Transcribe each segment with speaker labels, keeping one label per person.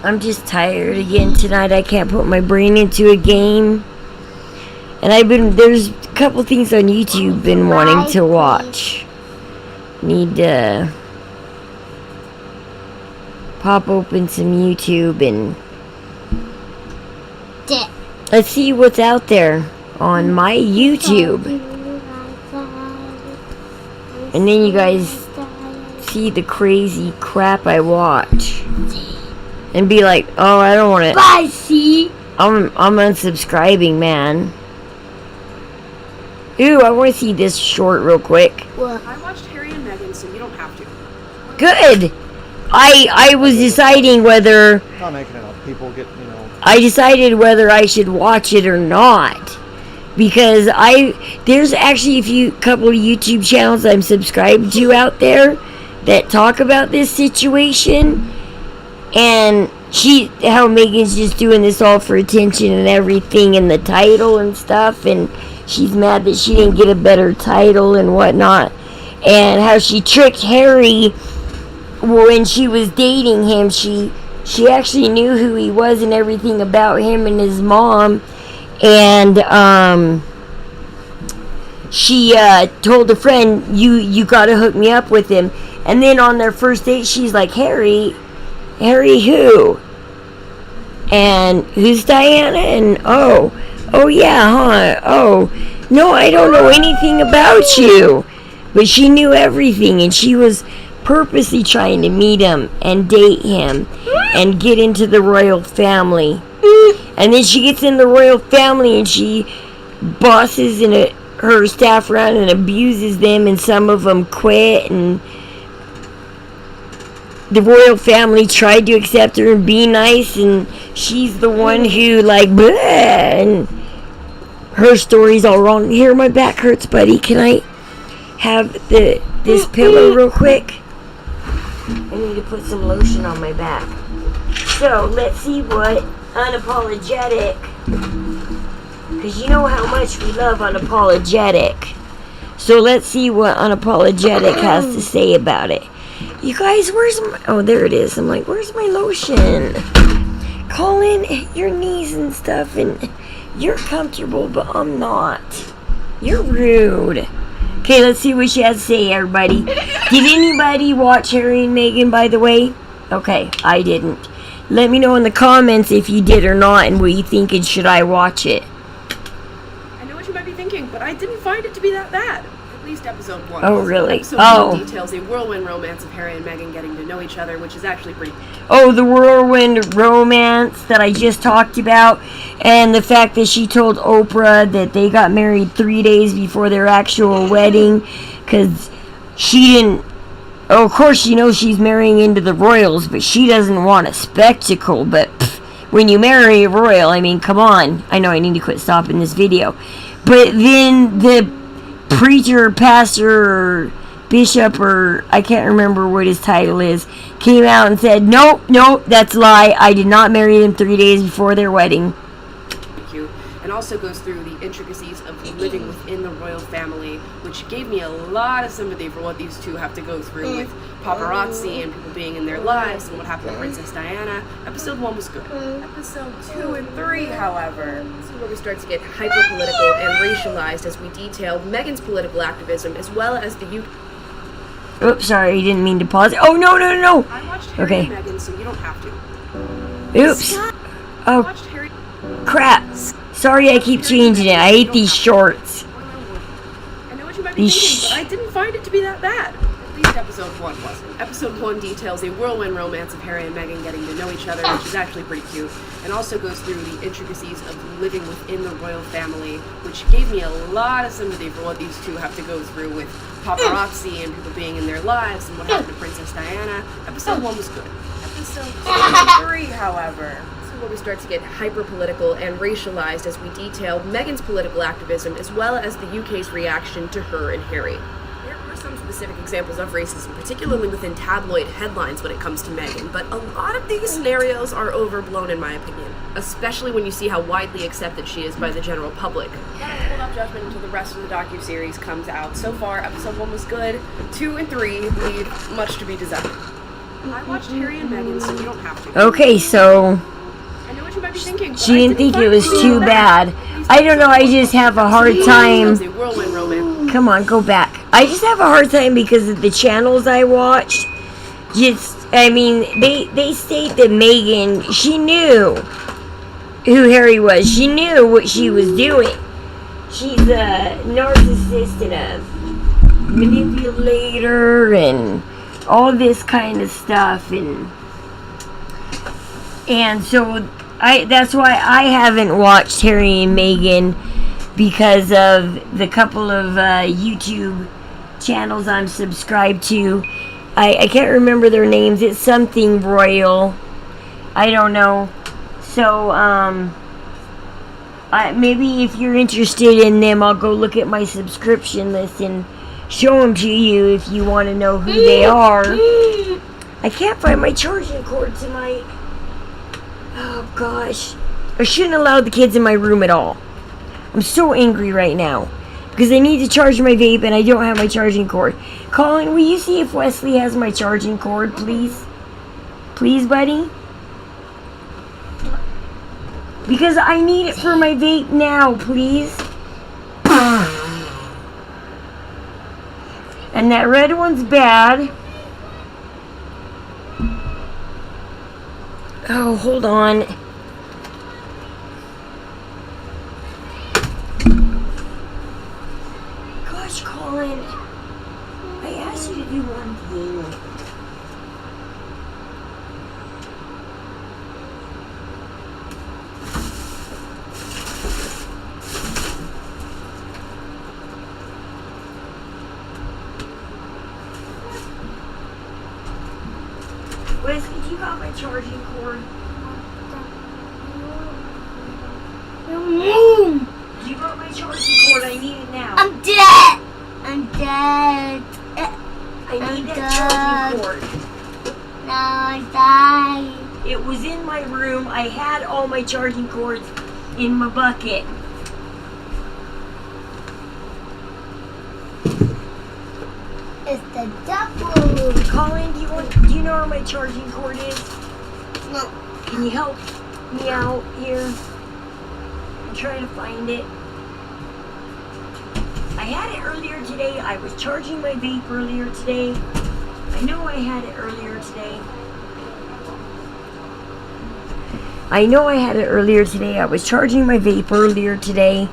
Speaker 1: I'm just tired again tonight. I can't put my brain into a game. And there's a couple things on YouTube been wanting to watch. Need to pop open some YouTube and let's see what's out there on my YouTube. And then you guys see the crazy crap I watch. And be like, oh, I don't want to.
Speaker 2: Bye, see?
Speaker 1: I'm unsubscribing, man. Ooh, I want to see this short real quick.
Speaker 3: What? I watched Harry and Meghan, so you don't have to.
Speaker 1: Good. I was deciding whether.
Speaker 4: Not making it up. People get,
Speaker 1: I decided whether I should watch it or not. Because there's actually couple of YouTube channels I'm subscribed to out there that talk about this situation. And how Megan's just doing this all for attention and everything, and the title and stuff, and she's mad that she didn't get a better title and whatnot, and how she tricked Harry when she was dating him. She actually knew who he was and everything about him and his mom, and she told a friend, you gotta hook me up with him. And then on their first date, she's like, Harry who? And who's Diana? And oh yeah, huh? Oh, no, I don't know anything about you. But she knew everything, and she was purposely trying to meet him and date him and get into the royal family. And then she gets in the royal family and she bosses her staff around and abuses them, and some of them quit, and the royal family tried to accept her and be nice, and she's the one who bleh, and her story's all wrong. Here, my back hurts, buddy. Can I have this pillow real quick? I need to put some lotion on my back. So let's see what Unapologetic, because you know how much we love Unapologetic. So let's see what Unapologetic has to say about it. You guys, where's my... Oh, there it is. I'm like, where's my lotion? Colin, your knees and stuff, and you're comfortable, but I'm not. You're rude. Okay, let's see what she has to say, everybody. Did anybody watch Harry and Meghan, by the way? Okay, I didn't. Let me know in the comments if you did or not, and what you think, and should I watch it?
Speaker 3: I know what you might be thinking, but I didn't find it to be that bad. At least episode 1.
Speaker 1: Oh, really?
Speaker 3: Episode 1 details a whirlwind romance of Harry and Meghan getting to know each other, which is actually pretty...
Speaker 1: Oh, the whirlwind romance that I just talked about, and the fact that she told Oprah that they got married 3 days before their actual wedding, because she didn't... Oh, of course, you know she's marrying into the royals, but she doesn't want a spectacle, but when you marry a royal, I mean, come on. I know I need to quit stopping this video. But then the preacher, pastor, or bishop, or I can't remember what his title is, came out and said, nope, that's a lie. I did not marry them 3 days before their wedding.
Speaker 3: And also goes through the intricacies of living within the royal family, which gave me a lot of sympathy for what these two have to go through with paparazzi and people being in their lives and what happened to Princess Diana. Episode 1 was good. Episode 2 and 3, however, this is where we start to get hyper-political and racialized as we detail Meghan's political activism as well as the UK.
Speaker 1: Oops, sorry, I didn't mean to pause it. Oh, no.
Speaker 3: I watched Harry and Meghan, so you don't have to.
Speaker 1: Oops. Oh,
Speaker 3: watched Harry.
Speaker 1: Crap. Sorry, I keep changing it. I hate these shorts.
Speaker 3: I know what you might be thinking, but I didn't find it to be that bad. At least episode 1 wasn't. Episode 1 details a whirlwind romance of Harry and Meghan getting to know each other, which is actually pretty cute, and also goes through the intricacies of living within the royal family, which gave me a lot of sympathy for what these two have to go through with paparazzi and people being in their lives and what happened to Princess Diana. Episode 1 was good. Episode 2 and 3, however, where we start to get hyper-political and racialized as we detail Meghan's political activism as well as the UK's reaction to her and Harry. There are some specific examples of racism, particularly within tabloid headlines when it comes to Meghan, but a lot of these scenarios are overblown in my opinion, especially when you see how widely accepted she is by the general public. Gotta hold up judgment until the rest of the docuseries comes out. So far, episode 1 was good, 2 and 3 leave much to be desired. I watched Harry and Meghan, so you don't have to.
Speaker 1: Okay, so
Speaker 3: I know what you might be thinking. but
Speaker 1: she
Speaker 3: I
Speaker 1: didn't think it
Speaker 3: find
Speaker 1: was
Speaker 3: it
Speaker 1: too bad. I don't know, I just have a hard time.
Speaker 3: It's a whirlwind romance.
Speaker 1: Come on, go back. I just have a hard time because of the channels I watched. I mean, they state that Meghan, she knew who Harry was. She knew what she was doing. She's a narcissist and a manipulator and all this kind of stuff. And so that's why I haven't watched Harry and Meghan, because of the couple of YouTube channels I'm subscribed to. I can't remember their names. It's something royal. I don't know. So, maybe if you're interested in them, I'll go look at my subscription list and show them to you if you want to know who they are. I can't find my charging cord to my... Oh, gosh. I shouldn't allow the kids in my room at all. I'm so angry right now because I need to charge my vape and I don't have my charging cord. Colin, will you see if Wesley has my charging cord, please? Please, buddy? Because I need it for my vape now, please. And that red one's bad. Oh, hold on. Gosh, Colin. I asked you to do one thing. Wesley, do you got my charging cord? Do you got my charging cord? I need it now.
Speaker 2: I'm dead. I'm dead.
Speaker 1: I need that charging cord.
Speaker 2: No, I died.
Speaker 1: It was in my room. I had all my charging cords in my bucket.
Speaker 2: It's the devil.
Speaker 1: Colin, do you know where my charging cord is?
Speaker 2: No.
Speaker 1: Can you help me out here? I'm trying to find it. I had it earlier today. I was charging my vape earlier today. I know I had it earlier today. I know I had it earlier today. I was charging my vape earlier today.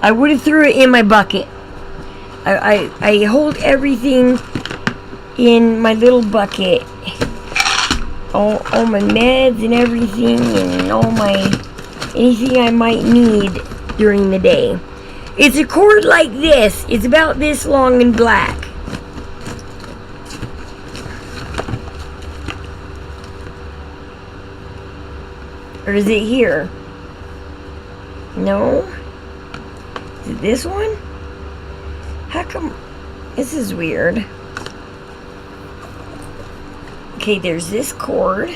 Speaker 1: I would have threw it in my bucket. I hold everything in my little bucket. All my meds and everything, and anything I might need during the day. It's a cord like this. It's about this long and black. Or is it here? No? Is it this one? How come? This is weird. Okay, there's this cord.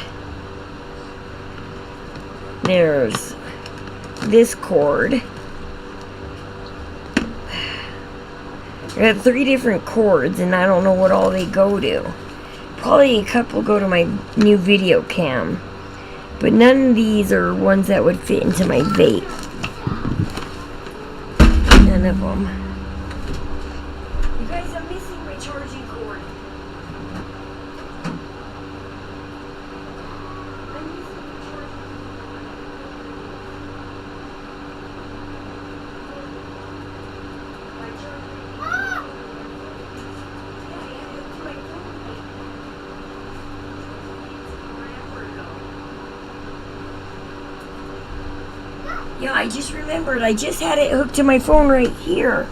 Speaker 1: There's this cord. I got 3 different cords, and I don't know what all they go to. Probably a couple go to my new video cam. But none of these are ones that would fit into my vape. None of them. You guys, I'm missing my charging cord. I'm missing my charging Yeah, I just remembered. I just had it hooked to my phone right here.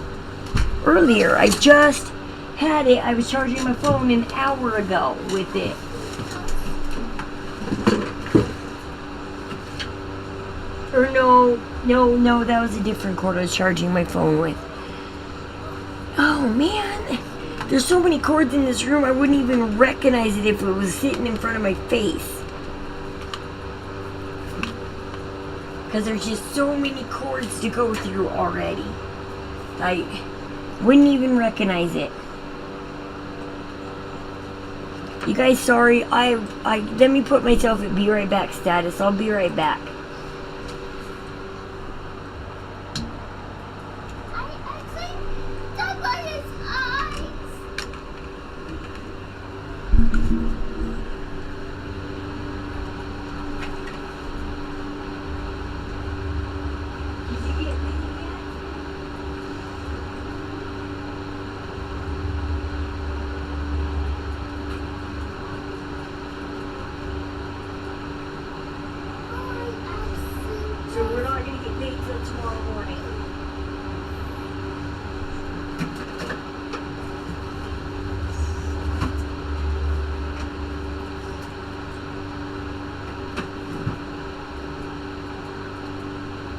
Speaker 1: Earlier, I just had it. I was charging my phone an hour ago with it. Or no, that was a different cord I was charging my phone with. Oh, man. There's so many cords in this room, I wouldn't even recognize it if it was sitting in front of my face. Because there's just so many cords to go through already. Wouldn't even recognize it. You guys, sorry. I let me put myself at be right back status. I'll be right back.
Speaker 2: I think that was his eyes.
Speaker 1: So we're not gonna get paid till tomorrow morning.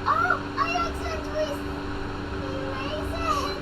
Speaker 2: Oh, I accidentally erased it.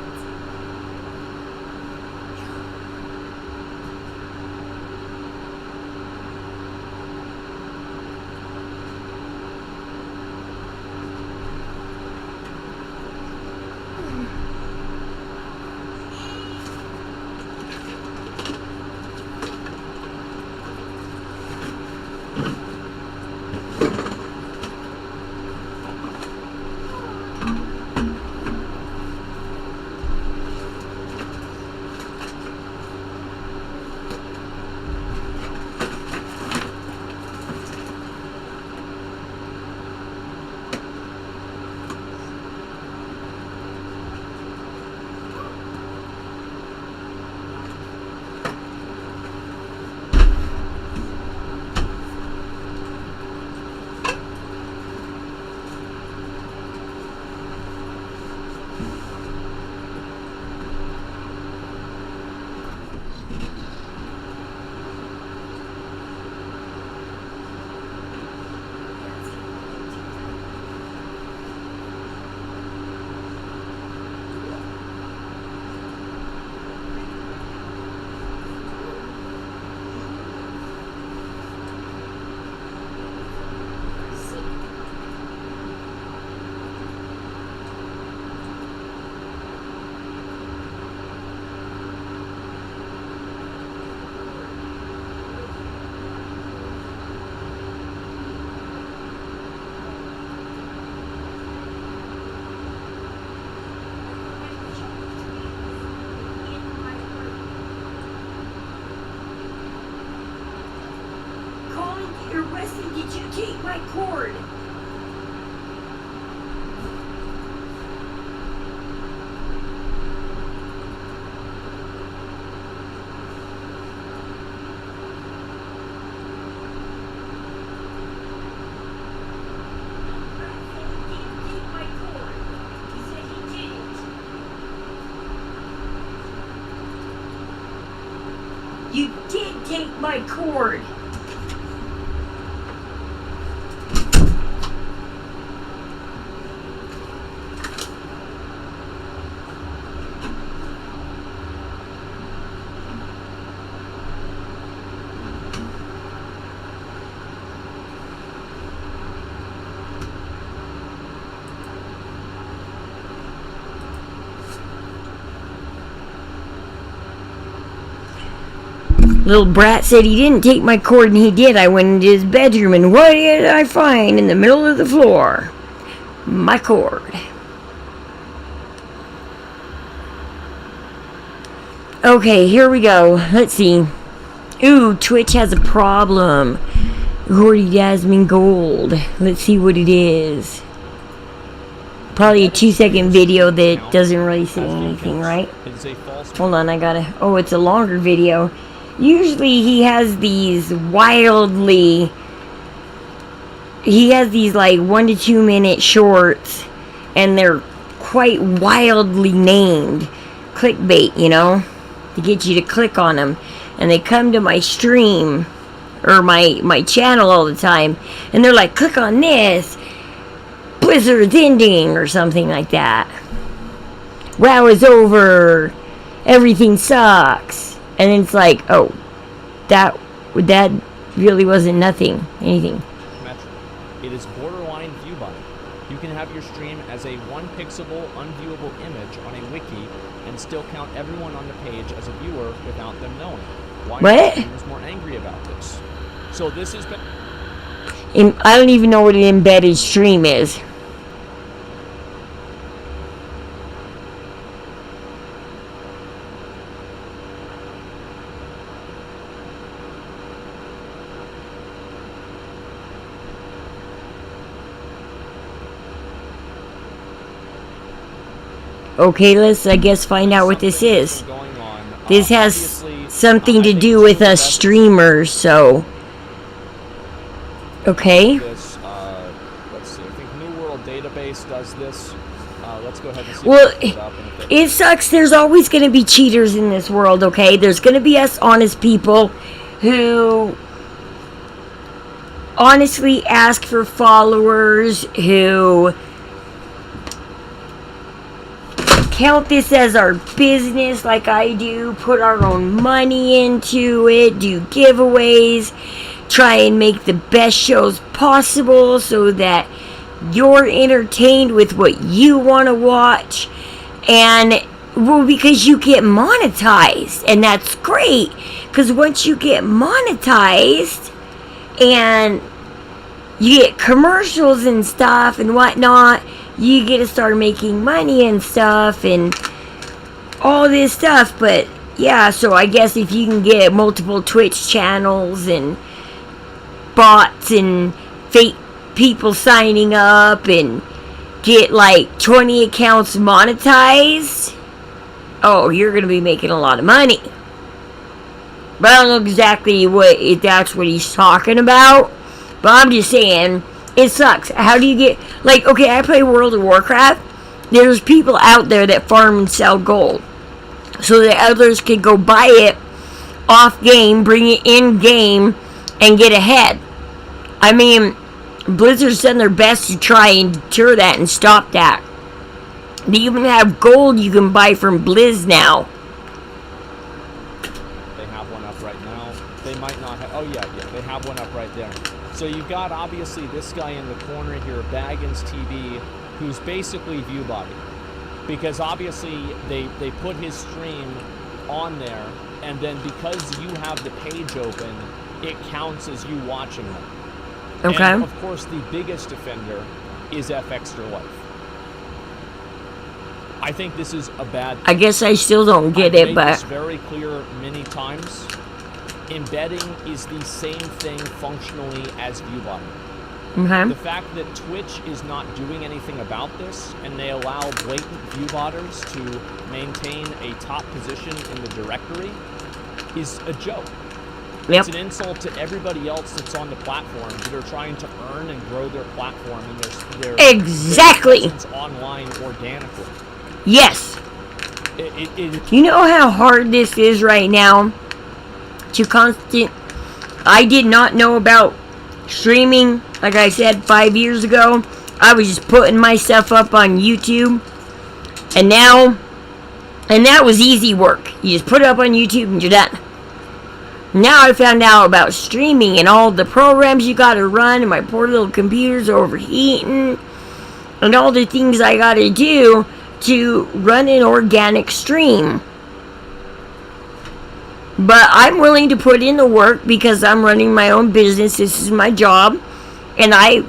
Speaker 1: Wesley, did you take my cord? You did take my cord. Little brat said he didn't take my cord, and he did. I went into his bedroom, and what did I find in the middle of the floor? My cord. Okay, here we go. Let's see. Ooh, Twitch has a problem. Gordy Jasmine Gold. Let's see what it is. Probably a 2-second video that doesn't really say anything, right? Hold on, I gotta... Oh, it's a longer video. Usually he has these wildly... He has these like 1 to 2 minute shorts. And they're quite wildly named. Clickbait, you know? To get you to click on them. And they come to my stream. Or my channel all the time. And they're like, click on this. Blizzard's ending. Or something like that. WoW is over. Everything sucks. And it's like, oh, that really wasn't anything.
Speaker 4: Metro. It is borderline viewbot. You can have your stream as a one pixelable, unviewable image on a wiki and and still count everyone on the page as a viewer without them knowing. Why
Speaker 1: What?
Speaker 4: are streamers more angry about this? So this has been...
Speaker 1: I don't even know what an embedded stream is. Okay, let's, I guess, find out what this is.
Speaker 4: Going on.
Speaker 1: This has
Speaker 4: Obviously,
Speaker 1: something
Speaker 4: I
Speaker 1: to
Speaker 4: think
Speaker 1: do
Speaker 4: this
Speaker 1: with
Speaker 4: is the
Speaker 1: us
Speaker 4: best
Speaker 1: streamers, so... Okay.
Speaker 4: This, let's see, I think New World Database does this. Let's go ahead and see
Speaker 1: Well,
Speaker 4: if it comes up and if it-
Speaker 1: it sucks. There's always going to be cheaters in this world, okay? There's going to be us honest people who honestly ask for followers, who count this as our business like I do, put our own money into it, do giveaways, try and make the best shows possible so that you're entertained with what you want to watch. And well, because you get monetized, and that's great, because once you get monetized and you get commercials and stuff and whatnot, you get to start making money and stuff and all this stuff. But yeah, so I guess if you can get multiple Twitch channels and bots and fake people signing up and get like 20 accounts monetized, oh, you're gonna be making a lot of money. But I don't know exactly if that's what he's talking about, but I'm just saying it sucks. How do you get, like, okay, I play World of Warcraft. There's people out there that farm and sell gold so that others can go buy it off game, bring it in game, and get ahead. I mean, Blizzard's done their best to try and deter that and stop that. They even have gold you can buy from Blizz now.
Speaker 4: They have one up right now. They might not have... Oh, yeah, they have one up right there. So you've got, obviously, this guy in the corner here, Baggins TV, who's basically ViewBody. Because, obviously, they put his stream on there, and then because you have the page open, it counts as you watching them.
Speaker 1: Okay.
Speaker 4: And, of course, the biggest offender is FXtra Life. I think this is a bad...
Speaker 1: I guess I still don't get
Speaker 4: I've
Speaker 1: it,
Speaker 4: made
Speaker 1: but...
Speaker 4: this very clear many times. Embedding is the same thing functionally as ViewBody.
Speaker 1: Okay.
Speaker 4: The fact that Twitch is not doing anything about this, and they allow blatant ViewBotters to maintain a top position in the directory, is a joke.
Speaker 1: Yep.
Speaker 4: It's an insult to everybody else that's on the platform that are trying to earn and grow their platform and their
Speaker 1: Exactly.
Speaker 4: presence online organically.
Speaker 1: Yes.
Speaker 4: It
Speaker 1: You know how hard this is right now to constant... I did not know about streaming, like I said, 5 years ago. I was just putting my stuff up on YouTube. And now... And that was easy work. You just put it up on YouTube and you're done. Now I found out about streaming and all the programs you gotta run, and my poor little computer's overheating, and all the things I gotta do to run an organic stream. But I'm willing to put in the work because I'm running my own business. This is my job, and I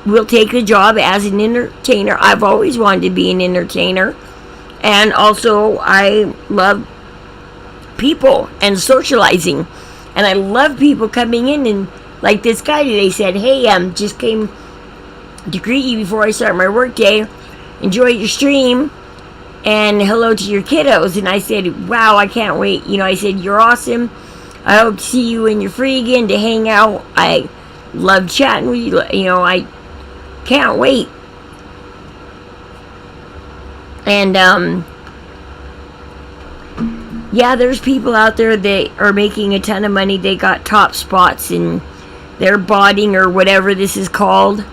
Speaker 1: will take a job as an entertainer. I've always wanted to be an entertainer, and also I love people and socializing, and I love people coming in, and like this guy today said, hey, just came to greet you before I start my work day. Enjoy your stream and hello to your kiddos. And I said, wow, I can't wait. You know, I said, you're awesome. I hope to see you when you're free again to hang out. I love chatting with you. You know, I can't wait. And yeah, there's people out there that are making a ton of money. They got top spots and they're botting or whatever this is called.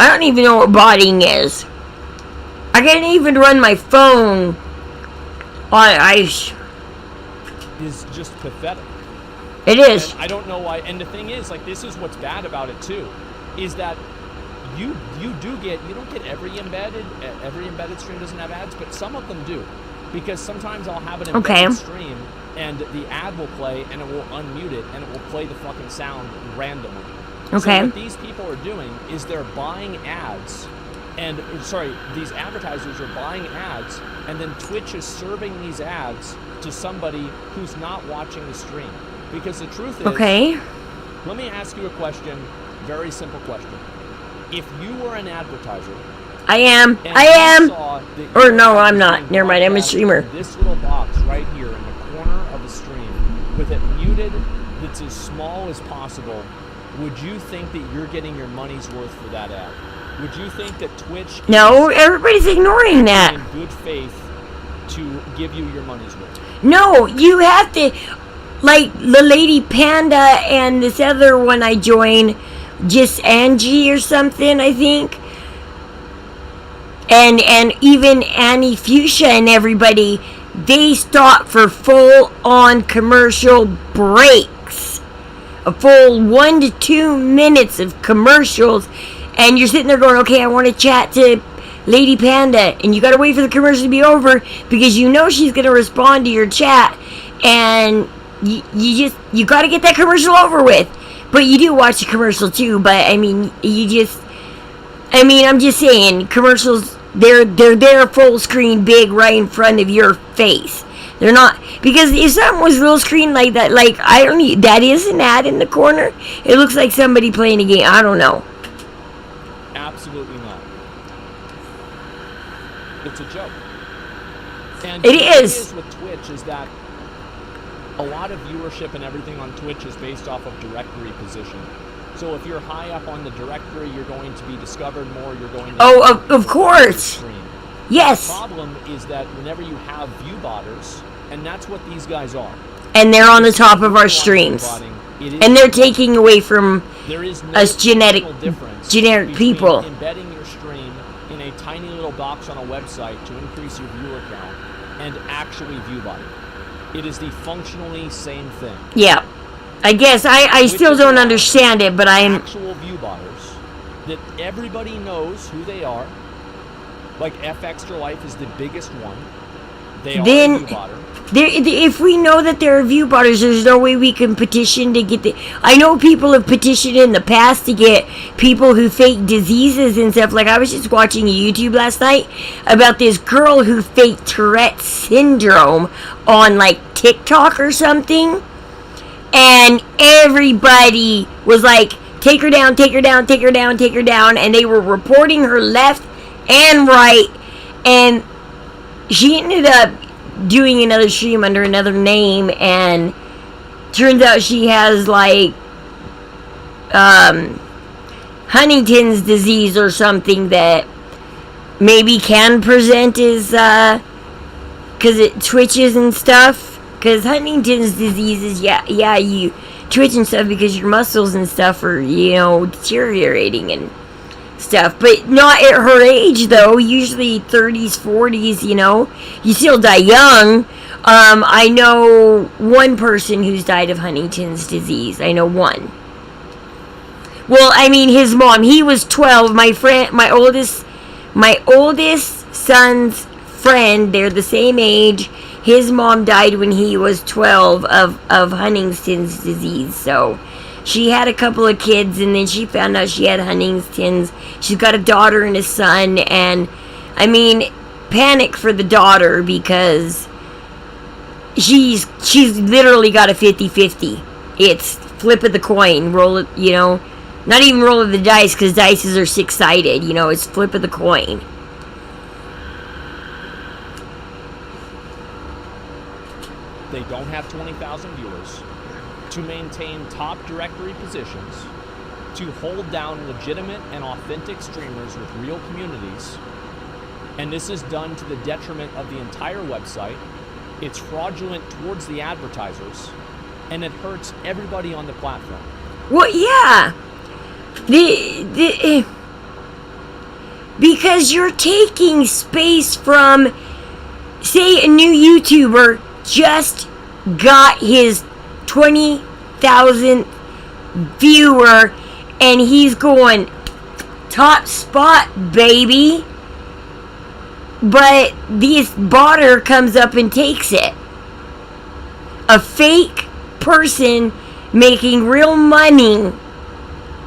Speaker 1: I don't even know what botting is. I can't even run my phone on ice.
Speaker 4: is just pathetic.
Speaker 1: It is.
Speaker 4: And I don't know why. And the thing is, like, this is what's bad about it too, is that you don't get every embedded stream doesn't have ads, but some of them do. Because sometimes I'll have an
Speaker 1: Okay.
Speaker 4: embedded stream and the ad will play and it will unmute it and it will play the fucking sound randomly.
Speaker 1: Okay.
Speaker 4: So what these people are doing is they're buying ads and, these advertisers are buying ads and then Twitch is serving these ads to somebody who's not watching the stream. Because the truth is,
Speaker 1: Okay.
Speaker 4: let me ask you a question, very simple question. If you were an advertiser,
Speaker 1: I am.
Speaker 4: and
Speaker 1: I
Speaker 4: you
Speaker 1: am.
Speaker 4: saw that
Speaker 1: Or
Speaker 4: your
Speaker 1: no,
Speaker 4: ad
Speaker 1: I'm
Speaker 4: was
Speaker 1: not.
Speaker 4: being
Speaker 1: Never mind, I'm a
Speaker 4: broadcast
Speaker 1: streamer.
Speaker 4: in this little box right here in the corner of the stream with it muted, that's as small as possible, would you think that you're getting your money's worth for that ad? Would you think that Twitch
Speaker 1: No,
Speaker 4: is
Speaker 1: everybody's ignoring that.
Speaker 4: in good faith to give you your money's worth?
Speaker 1: No, you have to, like the Lady Panda and this other one I joined, just Angie or something, I think. And even Annie Fuchsia and everybody, they stop for full-on commercial breaks. A full 1 to 2 minutes of commercials. And you're sitting there going, okay, I want to chat to Lady Panda. And you got to wait for the commercial to be over because you know she's going to respond to your chat. And you got to get that commercial over with. But you do watch the commercial too. But I mean, I'm just saying, commercials, they're there full screen big right in front of your face. They're not, because if something was little screen like that, like, that is an ad in the corner. It looks like somebody playing a game. I don't know.
Speaker 4: Absolutely not. It's a joke. And
Speaker 1: It
Speaker 4: the thing
Speaker 1: is.
Speaker 4: with Twitch is that a lot of viewership and everything on Twitch is based off of directory position. So if you're high up on the directory, you're going to be discovered more. You're going to
Speaker 1: Of course.
Speaker 4: stream.
Speaker 1: Yes.
Speaker 4: The problem is that whenever you have view botters, and that's what these guys are.
Speaker 1: And they're on the top of our streams. And they're taking away from
Speaker 4: there is no
Speaker 1: us generic
Speaker 4: difference between
Speaker 1: people.
Speaker 4: embedding your stream in a tiny little box on a website to increase your viewer count and actually view botting. It is the functionally same thing.
Speaker 1: Yeah. I guess I still don't understand it, but I'm...
Speaker 4: Actual view botters that everybody knows who they are. Like F Extra Life is the biggest one. They are
Speaker 1: Then-
Speaker 4: a view botter.
Speaker 1: If we know that there are view botters, there's no way we can petition to get the... I know people have petitioned in the past to get people who fake diseases and stuff. Like, I was just watching YouTube last night about this girl who faked Tourette's syndrome on, like, TikTok or something. And everybody was like, take her down, take her down, take her down, take her down. And they were reporting her left and right. And she ended up doing another stream under another name, and turns out she has like Huntington's disease or something that maybe can present as because it twitches and stuff. Because Huntington's disease is you twitch and stuff because your muscles and stuff are deteriorating and stuff, but not at her age though. Usually 30s, 40s, you still die young. I know one person who's died of Huntington's disease. I know one. Well, I mean, his mom. He was 12. My oldest son's friend. They're the same age. His mom died when he was 12 of Huntington's disease. So she had a couple of kids, and then she found out she had Huntington's. She's got a daughter and a son, and I mean, panic for the daughter because she's literally got a 50-50. It's flip of the coin, roll it, not even roll of the dice because dices are six-sided. It's flip of the coin.
Speaker 4: They don't have 20,000 viewers. To maintain top directory positions, to hold down legitimate and authentic streamers with real communities, and this is done to the detriment of the entire website. It's fraudulent towards the advertisers, and it hurts everybody on the platform.
Speaker 1: Well, yeah. Because you're taking space from, say, a new YouTuber just got his 20,000 viewer, and he's going top spot, baby. But this botter comes up and takes it. A fake person making real money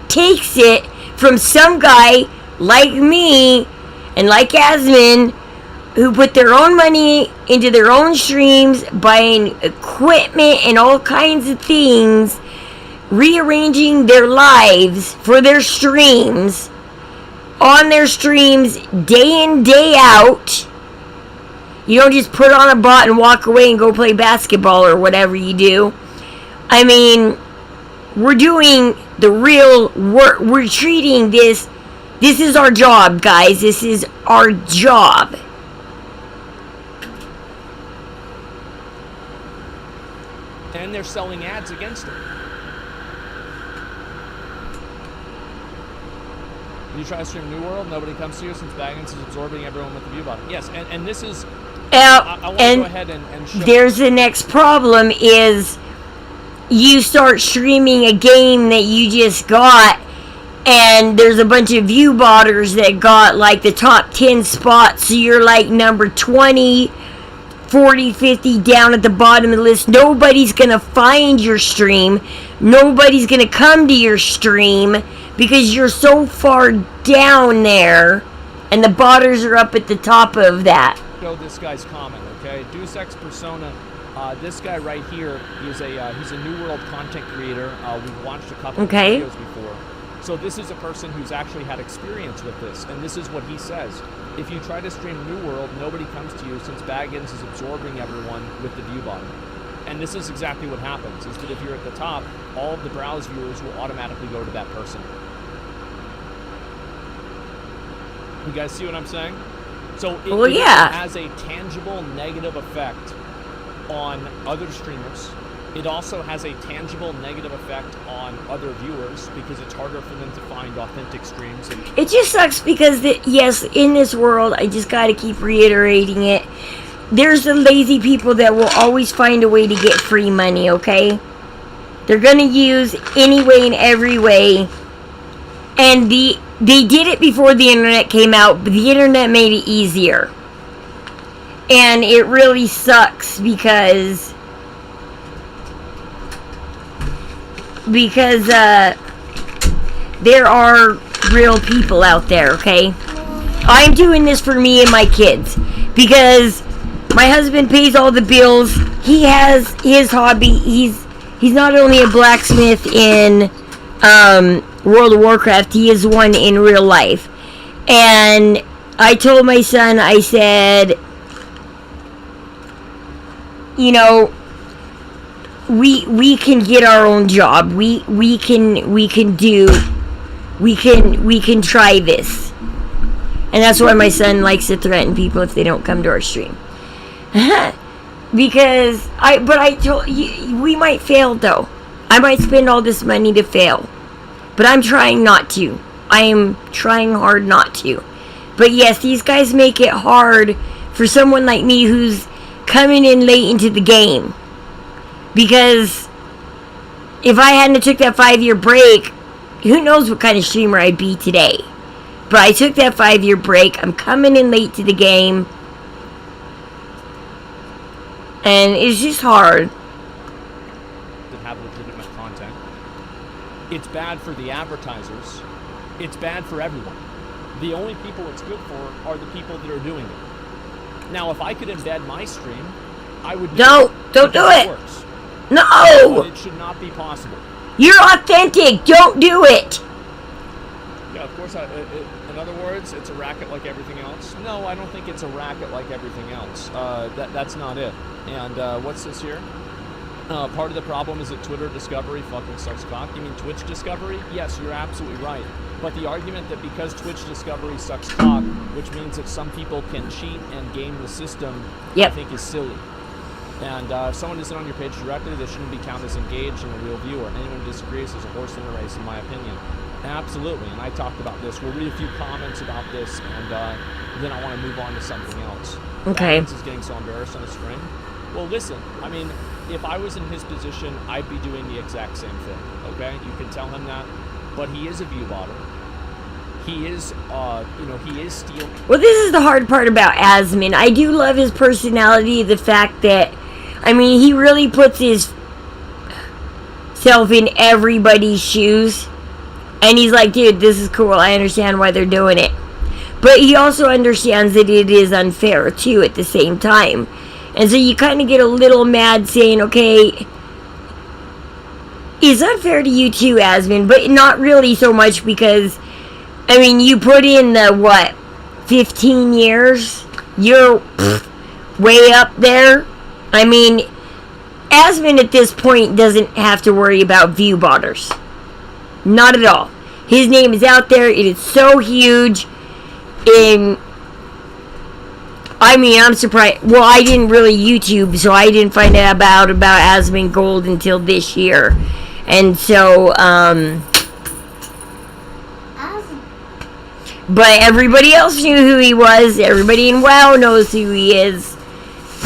Speaker 1: takes it from some guy like me and like Yasmin, who put their own money into their own streams, buying equipment and all kinds of things, rearranging their lives for their streams, on their streams day in, day out. You don't just put on a bot and walk away and go play basketball or whatever you do. I mean, we're doing the real work. We're treating this. This is our job, guys. This is our job.
Speaker 4: And they're selling ads against it. You try to stream New World, nobody comes to you since Baggins is absorbing everyone with the view button. Yes, and this is... I want to go ahead and show...
Speaker 1: There's the next problem is you start streaming a game that you just got, and there's a bunch of view botters that got like the top 10 spots, so you're like number 20, 40, 50 down at the bottom of the list. Nobody's gonna find your stream. Nobody's gonna come to your stream because you're so far down there, and the botters are up at the top of that.
Speaker 4: Show this guy's comment, okay? Deus Ex Persona. This guy right here, he's a New World content creator. We've watched a couple of videos before. So this is a person who's actually had experience with this, and this is what he says. If you try to stream New World, nobody comes to you since Baggins is absorbing everyone with the view button. And this is exactly what happens, is that if you're at the top, all of the browse viewers will automatically go to that person. You guys see what I'm saying? So it has a tangible negative effect on other streamers. It also has a tangible negative effect on other viewers because it's harder for them to find authentic streams.
Speaker 1: It just sucks because, yes, in this world, I just got to keep reiterating it. There's the lazy people that will always find a way to get free money, okay? They're going to use any way and every way. And they did it before the internet came out, but the internet made it easier. And it really sucks because there are real people out there, okay? I'm doing this for me and my kids because my husband pays all the bills. He has his hobby. He's not only a blacksmith in World of Warcraft, he is one in real life. And I told my son, I said, you know, we can get our own job. We can try this. And that's why my son likes to threaten people if they don't come to our stream. Because I told you, we might fail though. I might spend all this money to fail. But I'm trying not to. I am trying hard not to. But yes, these guys make it hard for someone like me who's coming in late into the game. Because if I hadn't took that 5-year break, who knows what kind of streamer I'd be today. But I took that 5-year break. I'm coming in late to the game. And it's just hard.
Speaker 4: To have legitimate content. It's bad for the advertisers. It's bad for everyone. The only people it's good for are the people that are doing it. Now, if I could embed my stream, I would do
Speaker 1: don't do it.
Speaker 4: Works.
Speaker 1: No!
Speaker 4: But it should not be possible.
Speaker 1: You're authentic. Don't do it.
Speaker 4: Yeah, of course. In other words, it's a racket like everything else. No, I don't think it's a racket like everything else. That's not it. And what's this here? Part of the problem is that Twitter Discovery fucking sucks cock. You mean Twitch Discovery? Yes, you're absolutely right. But the argument that because Twitch Discovery sucks cock, which means that some people can cheat and game the system, I think is silly. And if someone isn't on your page directly, they shouldn't be counted as engaged in a real viewer. Anyone who disagrees is a horse in the race, in my opinion. Absolutely, and I talked about this. We'll read a few comments about this, and then I want to move on to something else.
Speaker 1: Okay.
Speaker 4: This is getting so embarrassed on the stream. Well, listen, I mean, if I was in his position, I'd be doing the exact same thing, okay? You can tell him that. But he is a view botter. he is, he is stealing.
Speaker 1: Well, this is the hard part about Asmin. I do love his personality, the fact that, I mean, he really puts his self in everybody's shoes. And he's like, dude, this is cool. I understand why they're doing it. But he also understands that it is unfair, too, at the same time. And so you kind of get a little mad saying, okay, it's unfair to you too, Asmin, but not really so much because, I mean, you put in the, 15 years? You're way up there. I mean, Asmin at this point doesn't have to worry about view botters. Not at all. His name is out there. It is so huge. I'm surprised. Well, I didn't really YouTube, so I didn't find out about Asmin Gold until this year. And so, but everybody else knew who he was. Everybody in WoW knows who he is.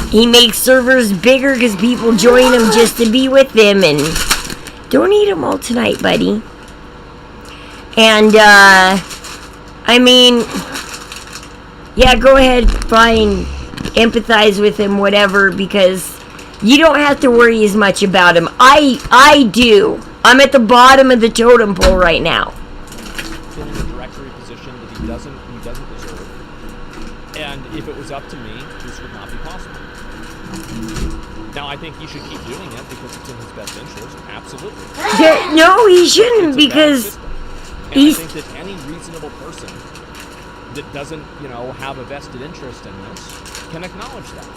Speaker 1: He makes servers bigger because people join him just to be with him. And don't eat them all tonight, buddy. And, I mean, yeah, go ahead, fine, empathize with him, whatever, because you don't have to worry as much about him. I do. I'm at the bottom of the totem pole right now.
Speaker 4: In a directory position that he doesn't deserve. And if it was up to me, this would not be possible. Now, I think he should keep doing it because it's in his best interest. Absolutely.
Speaker 1: No, he shouldn't, because
Speaker 4: I think that any reasonable person that doesn't, have a vested interest in this can acknowledge that.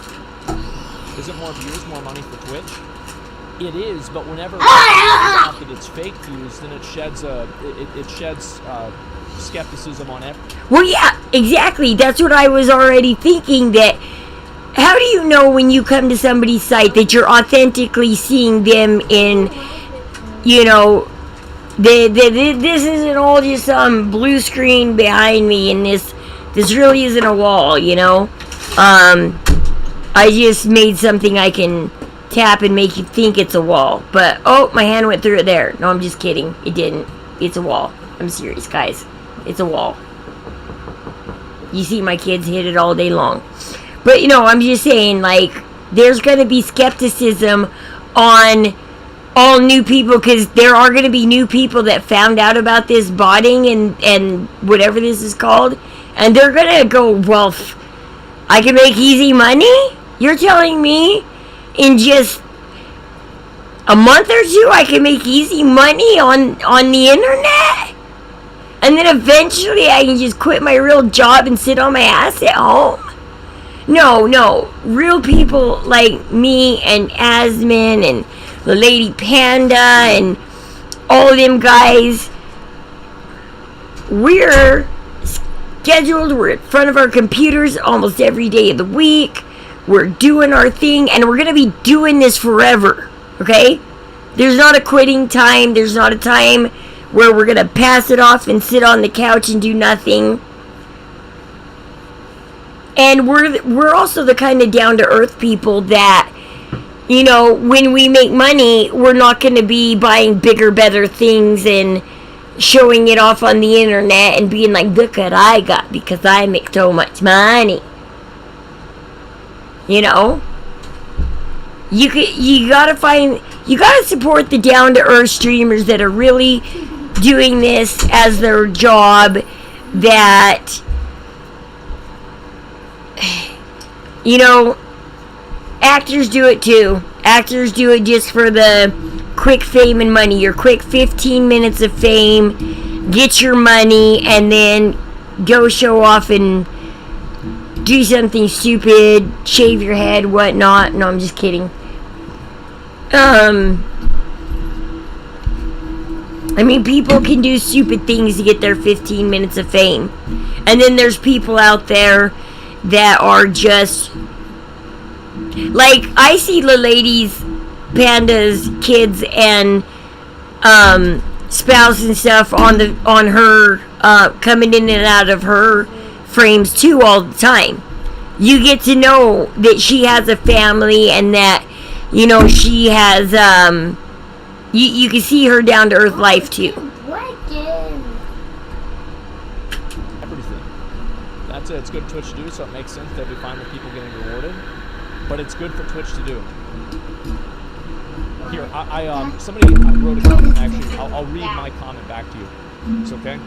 Speaker 4: Is it more views, more money for Twitch? It is, but whenever it's out that it's fake views, then it sheds skepticism on everything.
Speaker 1: Well, yeah, exactly. That's what I was already thinking. That how do you know when you come to somebody's site that you're authentically seeing them in, this isn't all just some blue screen behind me, and this really isn't a wall, I just made something I can tap and make you think it's a wall. But, oh, my hand went through it there. No, I'm just kidding. It didn't. It's a wall. I'm serious, guys. It's a wall. You see my kids hit it all day long. But, I'm just saying, there's going to be skepticism on all new people, because there are going to be new people that found out about this botting and whatever this is called, and they're going to go, well, I can make easy money? You're telling me in just a month or two I can make easy money on the internet? And then eventually I can just quit my real job and sit on my ass at home? No. Real people like me and Asmin and the Lady Panda and all of them guys, we're scheduled. We're in front of our computers almost every day of the week. We're doing our thing, and we're going to be doing this forever, okay? There's not a quitting time. There's not a time where we're going to pass it off and sit on the couch and do nothing. And we're also the kind of down-to-earth people that, when we make money, we're not going to be buying bigger, better things and showing it off on the internet and being like, look what I got because I make so much money. You gotta support the down-to-earth streamers that are really doing this as their job, that, actors do it too. Actors do it just for the quick fame and money. Your quick 15 minutes of fame, get your money, and then go show off and do something stupid, shave your head, whatnot. No, I'm just kidding. People can do stupid things to get their 15 minutes of fame. And then there's people out there that are just, I see the ladies, Pandas, kids, and spouse and stuff on her coming in and out of her frames too all the time. You get to know that she has a family and that she has you can see her down to earth life too.
Speaker 4: I'd say it's good for Twitch to do, so it makes sense. They'll be fine with people getting rewarded, but it's good for Twitch to do. Here, somebody wrote a comment. Actually, I'll read my comment back to you. It's okay.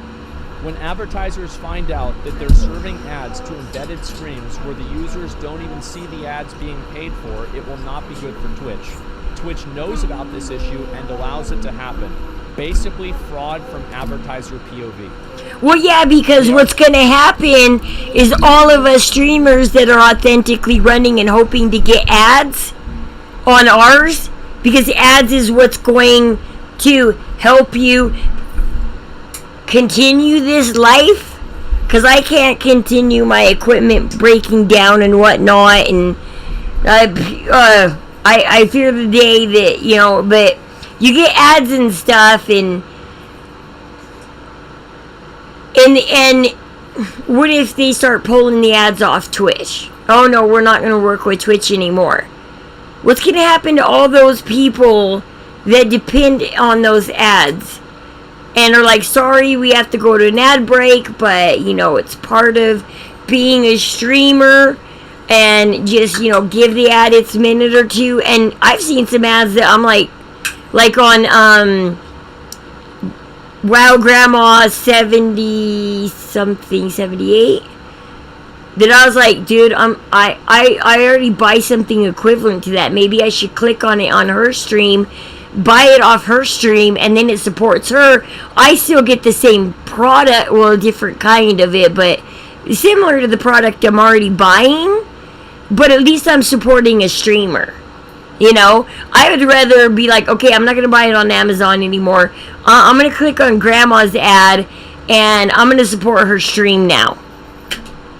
Speaker 4: When advertisers find out that they're serving ads to embedded streams where the users don't even see the ads being paid for, it will not be good for Twitch. Twitch knows about this issue and allows it to happen. Basically, fraud from advertiser POV.
Speaker 1: Well, yeah, because what's going to happen is all of us streamers that are authentically running and hoping to get ads on ours, because ads is what's going to help you continue this life, because I can't continue my equipment breaking down and whatnot, and I fear the day that, you know, but you get ads and stuff, and what if they start pulling the ads off Twitch? Oh no, we're not going to work with Twitch anymore. What's going to happen to all those people that depend on those ads and are like, sorry, we have to go to an ad break, but, you know, it's part of being a streamer, and just, you know, give the ad its minute or two. And I've seen some ads that I'm like on Wow Grandma 70 something 78, that I was like, dude, I already buy something equivalent to that. Maybe I should click on it on her stream, buy it off her stream, and then it supports her. I still get the same product, well, a different kind of it, but similar to the product I'm already buying, but at least I'm supporting a streamer. You know, I would rather be like, okay, I'm not going to buy it on Amazon anymore. I'm going to click on Grandma's ad, and I'm going to support her stream now.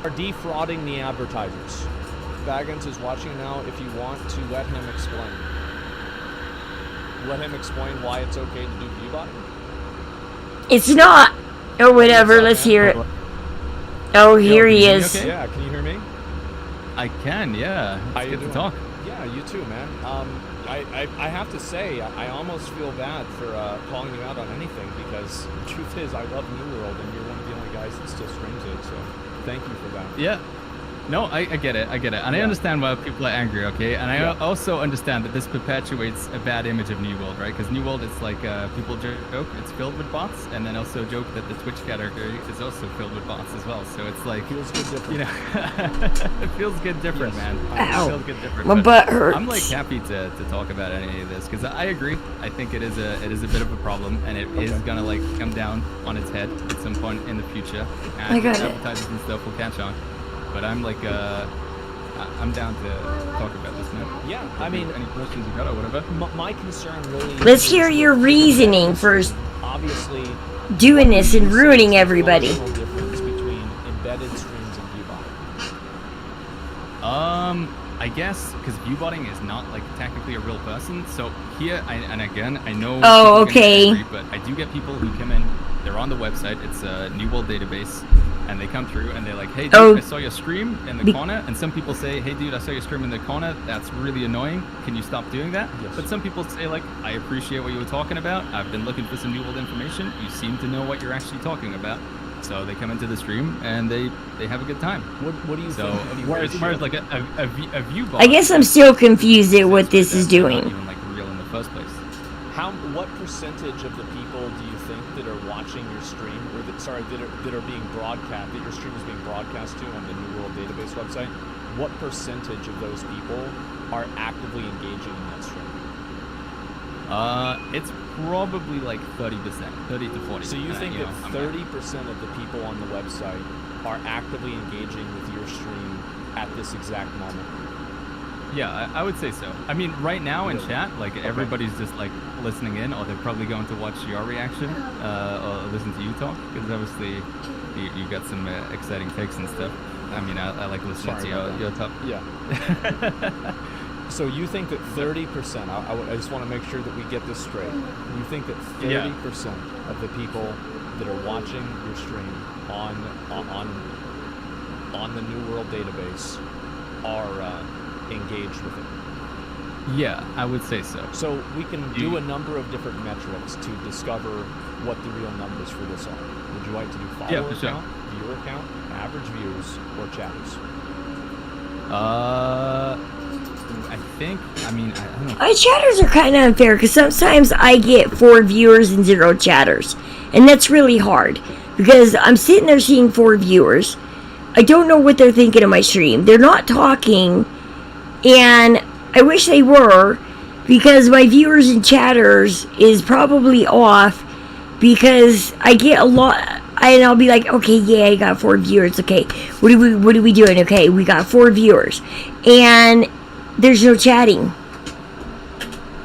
Speaker 4: Are defrauding the advertisers. Baggins is watching now. If you want to let him explain. Let him explain why it's okay to do ViewBot.
Speaker 1: It's not, or whatever. Let's hear it. Oh, here he is.
Speaker 5: Okay?
Speaker 4: Yeah, can you hear me?
Speaker 5: I can, yeah.
Speaker 4: How
Speaker 5: It's
Speaker 4: you
Speaker 5: good to
Speaker 4: doing?
Speaker 5: talk.
Speaker 4: Yeah, you too, man. I have to say, I almost feel bad for calling you out on anything, because the truth is, I love New World, and you're one of the only guys that still streams it, so thank you for that.
Speaker 5: Yeah. No, I get it. And
Speaker 4: Yeah.
Speaker 5: I understand why people are angry, okay? And I
Speaker 4: Yeah.
Speaker 5: also understand that this perpetuates a bad image of New World, right? Because New World, it's like people joke it's filled with bots, and then also joke that the Twitch category is also filled with bots as well. So it's like,
Speaker 4: Feels good different.
Speaker 5: you know, it feels good different,
Speaker 4: Yes.
Speaker 5: man.
Speaker 1: Ow.
Speaker 5: It feels good different.
Speaker 1: My
Speaker 5: but
Speaker 1: butt hurts.
Speaker 5: I'm like happy to talk about any of this, because I agree. I think it is a bit of a problem, and it is gonna like come down on its head at some point in the future,
Speaker 1: I
Speaker 5: and
Speaker 1: got it.
Speaker 5: advertisers and stuff will catch on. But I'm like, I'm down to talk about this now.
Speaker 4: Yeah, I mean,
Speaker 5: any questions you got or whatever.
Speaker 4: my concern really.
Speaker 1: Let's
Speaker 4: is
Speaker 1: hear your
Speaker 4: that
Speaker 1: reasoning
Speaker 4: there's
Speaker 1: first.
Speaker 4: Obviously,
Speaker 1: Doing this and ruining everybody.
Speaker 4: the difference between embedded streams and ViewBot.
Speaker 5: I guess because viewbotting is not like technically a real person. So here, and again, I know.
Speaker 1: Oh,
Speaker 5: people are gonna get
Speaker 1: okay.
Speaker 5: angry, but I do get people who come in. They're on the website. It's a New World database, and they come through and they're like, "Hey, dude,
Speaker 1: Oh.
Speaker 5: I saw your stream in the corner." And some people say, "Hey, dude, I saw your stream in the corner. That's really annoying. Can you stop doing that?"
Speaker 4: Yes.
Speaker 5: But some people say like, "I appreciate what you were talking about. I've been looking for some New World information. You seem to know what you're actually talking about." So they come into the stream and they have a good time.
Speaker 4: What do you
Speaker 5: So
Speaker 4: think?
Speaker 5: whereas like a view bot,
Speaker 1: I guess I'm still confused at what this is
Speaker 5: that's not
Speaker 1: doing.
Speaker 5: even like real in the first place.
Speaker 4: What percentage of the people do you think that are watching your stream, or that are being broadcast, that your stream is being broadcast to on the New World database website? What percentage of those people are actively engaging in that stream?
Speaker 5: It's probably like 30%, 30 to 40.
Speaker 4: So you think that
Speaker 5: I'm
Speaker 4: 30% of the people on the website are actively engaging with your stream at this exact moment?
Speaker 5: Yeah, I would say so. I mean, right now in
Speaker 4: Really?
Speaker 5: chat, like everybody's just like listening in, or they're probably going to watch your reaction, or listen to you talk, because obviously you got some exciting takes and stuff. I mean, I like listening
Speaker 4: Sorry
Speaker 5: to
Speaker 4: about
Speaker 5: your top.
Speaker 4: Yeah. So you think that 30%, I just want to make sure that we get this straight. You think that 30% of the people that are watching your stream on the New World database are engaged with it?
Speaker 5: Yeah, I would say so.
Speaker 4: So we can do a number of different metrics to discover what the real numbers for this are. Would you like to do follower
Speaker 5: for sure.
Speaker 4: count, viewer count, average views, or chatters?
Speaker 5: I think. I mean, I don't know.
Speaker 1: Chatters are kind of unfair because sometimes I get 4 viewers and 0 chatters, and that's really hard because I'm sitting there seeing 4 viewers. I don't know what they're thinking of my stream. They're not talking, and I wish they were, because my viewers and chatters is probably off because I get a lot, and I'll be like, okay, yeah, I got 4 viewers. Okay, what are we doing? Okay, we got 4 viewers, and there's no chatting.
Speaker 5: I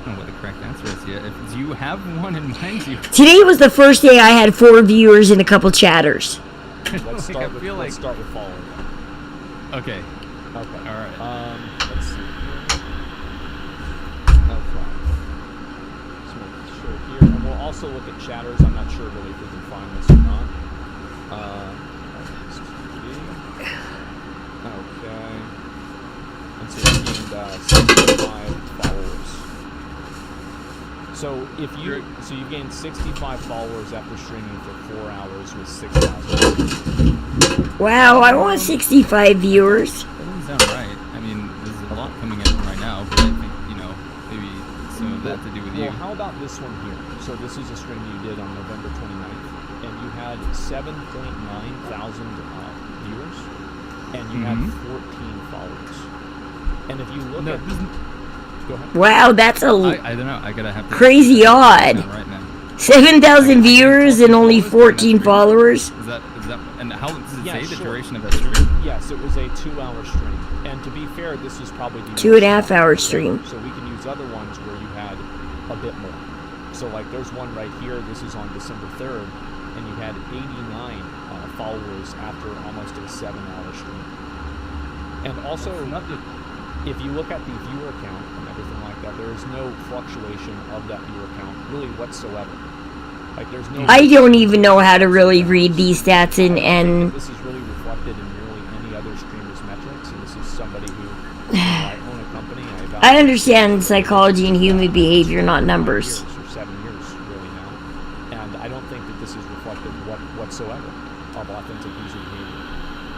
Speaker 5: don't know what the correct answer is yet. Do you have one in mind?
Speaker 1: Today was the first day I had 4 viewers and a couple chatters.
Speaker 4: Let's start with
Speaker 5: feel
Speaker 4: let's start with following.
Speaker 5: Okay.
Speaker 4: Okay.
Speaker 5: All right.
Speaker 4: Let's see. Okay. So we'll show here, and we'll also look at chatters. I'm not sure really if we can find this or not. Okay. And so we gained 65 followers. So if you you gained 65 followers after streaming for 4 hours with 6,000.
Speaker 1: Wow, I want 65 viewers.
Speaker 5: That doesn't sound right. I mean, there's a lot coming in right now, but I think, maybe some of that to do with you.
Speaker 4: Well, how about this one here? So this is a stream you did on November 29th, and you had 7.9 thousand viewers, and you had 14 followers. And if you look at... Go ahead.
Speaker 1: Wow, that's
Speaker 5: I don't know. I gotta have to...
Speaker 1: crazy odd.
Speaker 5: Right now.
Speaker 1: 7,000 viewers and only 14 followers.
Speaker 5: Is that, and how does it say the
Speaker 4: sure.
Speaker 5: duration of that stream?
Speaker 4: Yes, it was a 2-hour stream. And to be fair, this is probably the
Speaker 1: 2.5 hour stream.
Speaker 4: So we can use other ones where you had a bit more. So like there's one right here. This is on December 3rd, and you had 89 followers after almost a 7-hour stream. And also, if you look at the viewer count and everything like that, there is no fluctuation of that viewer count really whatsoever. Like there's no...
Speaker 1: I don't even know how to really read these stats and
Speaker 4: This is really reflected in nearly any other streamer's metrics, and this is somebody who I own a company.
Speaker 1: I understand psychology and human behavior, not numbers.
Speaker 4: For 7 years, really now, and I don't think that this is reflective whatsoever of authentic user behavior.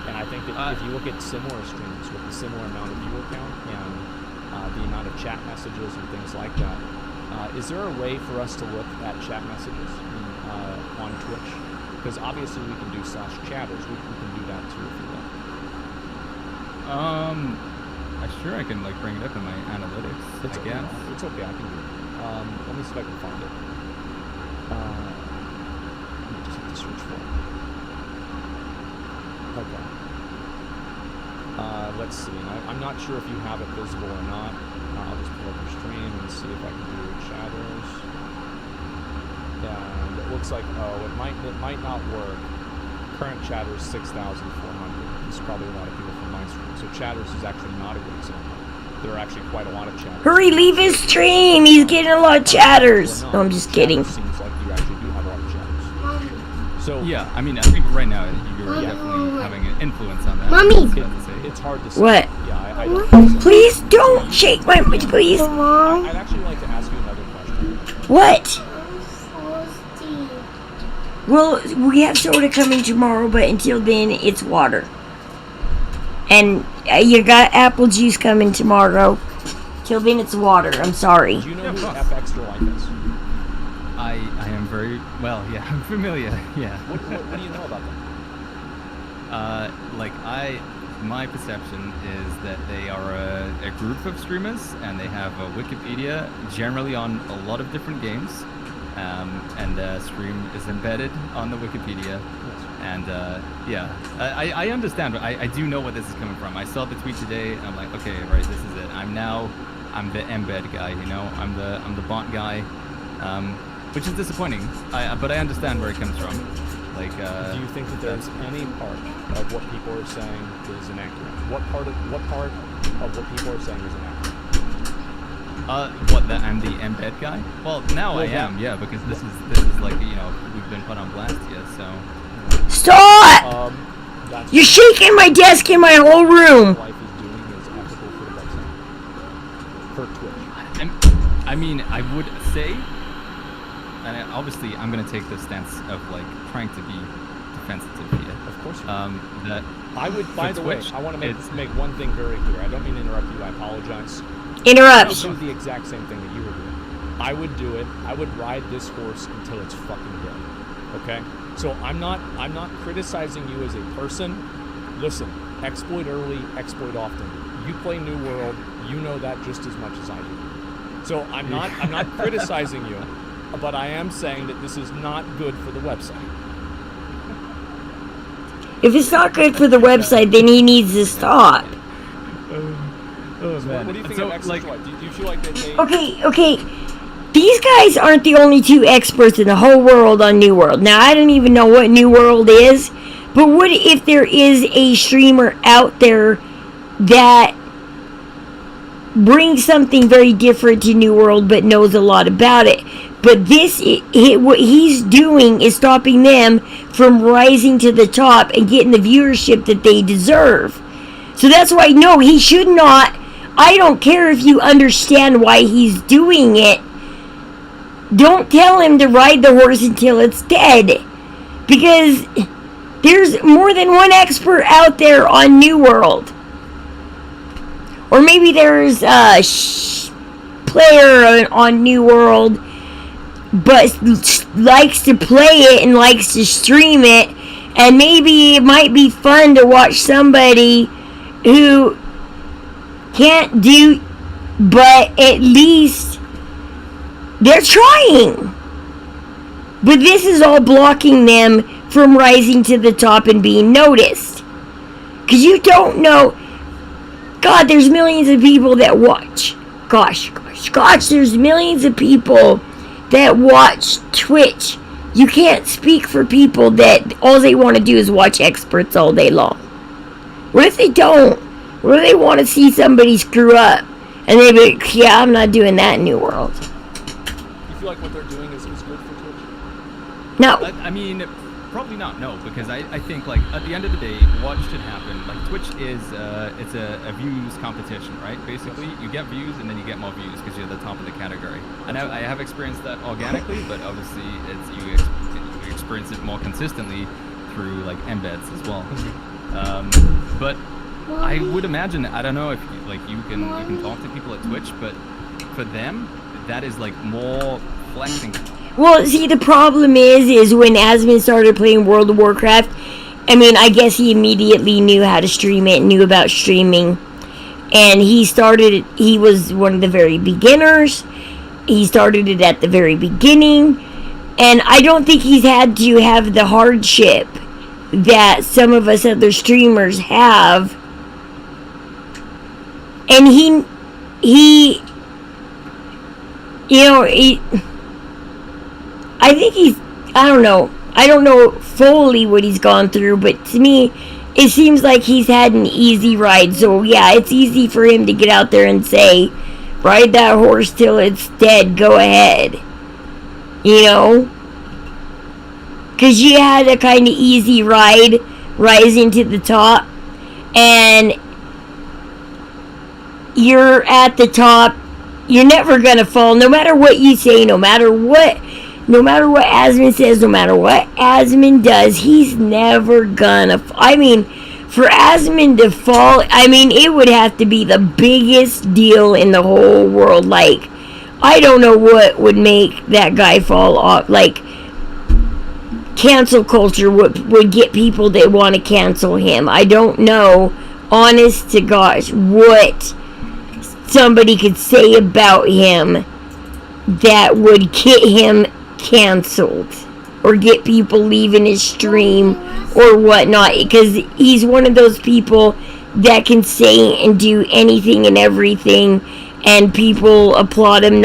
Speaker 4: And I think that if you look at similar streams with a similar amount of viewer count and the amount of chat messages and things like that, is there a way for us to look at chat messages on Twitch? Because obviously we can do /chatters. We can do that too if you want.
Speaker 5: Sure, I can bring it up in my analytics.
Speaker 4: It's okay.
Speaker 5: Guess.
Speaker 4: It's okay. I can do it. Let me see if I can find it. Let me just have to search for it. Okay. Let's see. I'm not sure if you have it visible or not. I'll just pull up your stream and see if I can do chatters. And it looks like it might not work. Current chatters 6,400. This is probably a lot of people from my stream. So chatters is actually not a good example. There are actually quite a lot of chatters.
Speaker 1: Hurry, leave his stream. He's getting a lot of chatters. No, I'm just kidding.
Speaker 4: Seems like you actually do have a lot of chatters. So
Speaker 5: yeah, I mean, I think right now you're definitely having an influence on that.
Speaker 2: Mommy!
Speaker 4: It's hard to say.
Speaker 1: What?
Speaker 4: Yeah, I don't think so.
Speaker 1: Please don't shake my... Please.
Speaker 4: I'd actually like to ask you another question.
Speaker 1: What? Well, we have soda coming tomorrow, but until then, it's water. And you got apple juice coming tomorrow. Till then, it's water. I'm sorry.
Speaker 4: Do you know who FX Life is?
Speaker 5: I am very well. Yeah, I'm familiar. Yeah.
Speaker 4: What do you know about them?
Speaker 5: My perception is that they are a group of streamers, and they have a Wikipedia, generally on a lot of different games, and the stream is embedded on the Wikipedia. And I understand, but I do know where this is coming from. I saw the tweet today, and I'm like, okay, right, this is it. I'm the embed guy, I'm the bot guy, which is disappointing. But I understand where it comes from. Do
Speaker 4: you think that there's any part of what people are saying is inaccurate? What part of what people are saying is inaccurate?
Speaker 5: What, that I'm the embed guy? Well, now I am, yeah, because this is we've been put on blast here, so.
Speaker 1: Stop! You're shaking my desk in my whole room.
Speaker 4: Life is doing is ethical for the website, for Twitch.
Speaker 5: I mean, I would say, and obviously I'm going to take the stance of trying to be defensive here.
Speaker 4: course.
Speaker 5: That
Speaker 4: I would, by
Speaker 5: for
Speaker 4: the way,
Speaker 5: Twitch,
Speaker 4: I want to
Speaker 5: it's-
Speaker 4: make one thing very clear. I don't mean to interrupt you. I apologize. I
Speaker 1: Interrupt.
Speaker 4: would do the exact same thing that you were doing. I would do it. I would ride this horse until it's fucking dead. Okay? So I'm not criticizing you as a person. Listen, exploit early, exploit often. You play New World, you know that just as much as I do. So I'm not criticizing you, but I am saying that this is not good for the website.
Speaker 1: If it's not good for the website, then he needs to stop.
Speaker 4: What do you think
Speaker 5: So,
Speaker 4: of Extra
Speaker 5: like-
Speaker 4: Joy? Do you feel like they
Speaker 1: Okay. These guys aren't the only two experts in the whole world on New World. Now, I don't even know what New World is, but what if there is a streamer out there that brings something very different to New World but knows a lot about it? But what he's doing is stopping them from rising to the top and getting the viewership that they deserve. So that's why, no, he should not. I don't care if you understand why he's doing it. Don't tell him to ride the horse until it's dead. Because there's more than one expert out there on New World. Or maybe there's a player on New World, but likes to play it and likes to stream it. And maybe it might be fun to watch somebody who can't do, but at least they're trying. But this is all blocking them from rising to the top and being noticed. Because you don't know. God, there's millions of people that watch. Gosh, there's millions of people that watch Twitch. You can't speak for people that all they want to do is watch experts all day long. What if they don't? What if they want to see somebody screw up? And they be like, yeah, I'm not doing that in New World.
Speaker 4: You feel like what they're doing is good for Twitch?
Speaker 1: No.
Speaker 5: I mean, probably not. No, because I think like at the end of the day, what should happen? Like Twitch is it's a views competition, right? Basically, you get views and then you get more views because you're the top of the category. And I have experienced that organically, but obviously you experience it more consistently through like embeds as well. But I would imagine, I don't know if you can talk to people at Twitch, but for them that is like more flexing.
Speaker 1: Well, see, the problem is when Asmon started playing World of Warcraft, I mean, I guess he immediately knew how to stream it, knew about streaming, and he was one of the very beginners. He started it at the very beginning, and I don't think he's had to have the hardship that some of us other streamers have. And I think I don't know fully what he's gone through, but to me, it seems like he's had an easy ride. So yeah, it's easy for him to get out there and say, ride that horse till it's dead, go ahead. Because you had a kind of easy ride, rising to the top, and you're at the top. You're never gonna fall, no matter what you say, no matter what Asmon says, no matter what Asmon does, he's never gonna I mean, for Asmon to fall, I mean, it would have to be the biggest deal in the whole world. Like, I don't know what would make that guy fall off. Like, cancel culture would get people that want to cancel him. I don't know, honest to gosh, what somebody could say about him that would get him canceled or get people leaving his stream or whatnot, because he's one of those people that can say and do anything and everything, and people applaud him.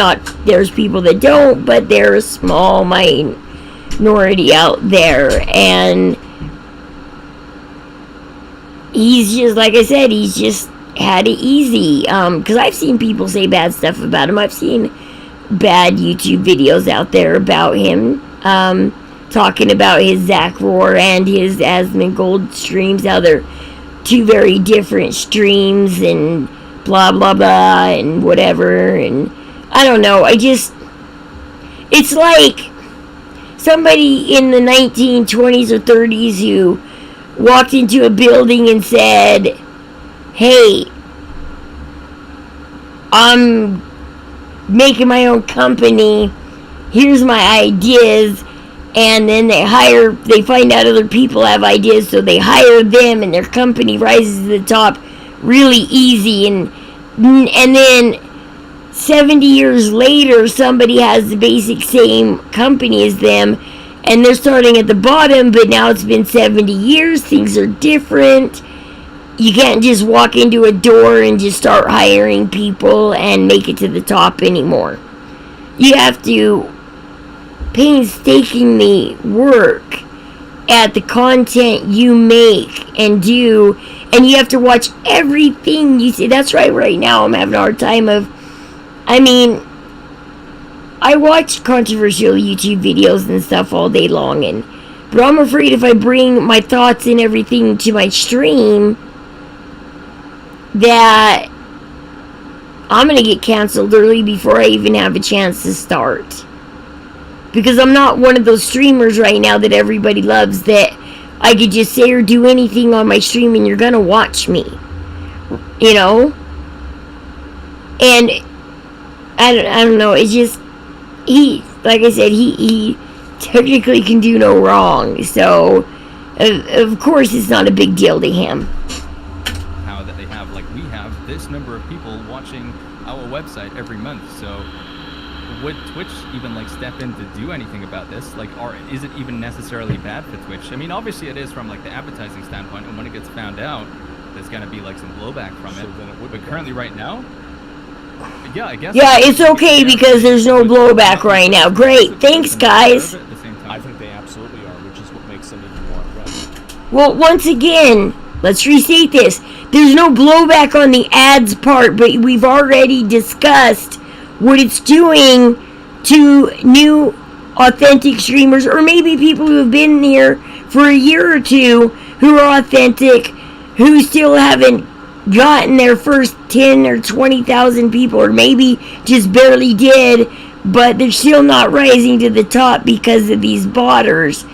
Speaker 1: There's people that don't, but they're a small minority out there, and he's just, like I said, he's just had it easy. Because I've seen people say bad stuff about him. I've seen bad YouTube videos out there about him, talking about his Zach Roar and his Asmongold streams, how they're two very different streams and blah blah blah and whatever. And I don't know, it's like somebody in the 1920s or 30s who walked into a building and said, hey, I'm making my own company, here's my ideas, and then they find out other people have ideas, so they hire them and their company rises to the top really easy, and then 70 years later somebody has the basic same company as them and they're starting at the bottom, but now it's been 70 years, things are different. You can't just walk into a door and just start hiring people and make it to the top anymore. You have to painstakingly work at the content you make and do, and you have to watch everything you see. That's right now I'm having a hard time I watch controversial YouTube videos and stuff all day long, but I'm afraid if I bring my thoughts and everything to my stream that I'm gonna get canceled early before I even have a chance to start. Because I'm not one of those streamers right now that everybody loves, that I could just say or do anything on my stream and you're gonna watch me. You know? And I don't know, it's just, like I said, he technically can do no wrong, so of course it's not a big deal to him.
Speaker 5: How that they have, like we have, this number of people watching our website every month, so would Twitch even like step in to do anything about this? Like, or is it even necessarily bad for Twitch? I mean, obviously it is from like the advertising standpoint, and when it gets found out, there's gonna be like some blowback from it. But currently, right now, yeah, I guess.
Speaker 1: Yeah, it's okay because there's no blowback right now. Great, thanks, guys.
Speaker 4: I think they absolutely are, which is what makes them even more aggressive.
Speaker 1: Well, once again, let's restate this. There's no blowback on the ads part, but we've already discussed what it's doing to new authentic streamers, or maybe people who have been here for a year or two who are authentic, who still haven't gotten their first 10 or 20,000 people, or maybe just barely did, but they're still not rising to the top because of these botters.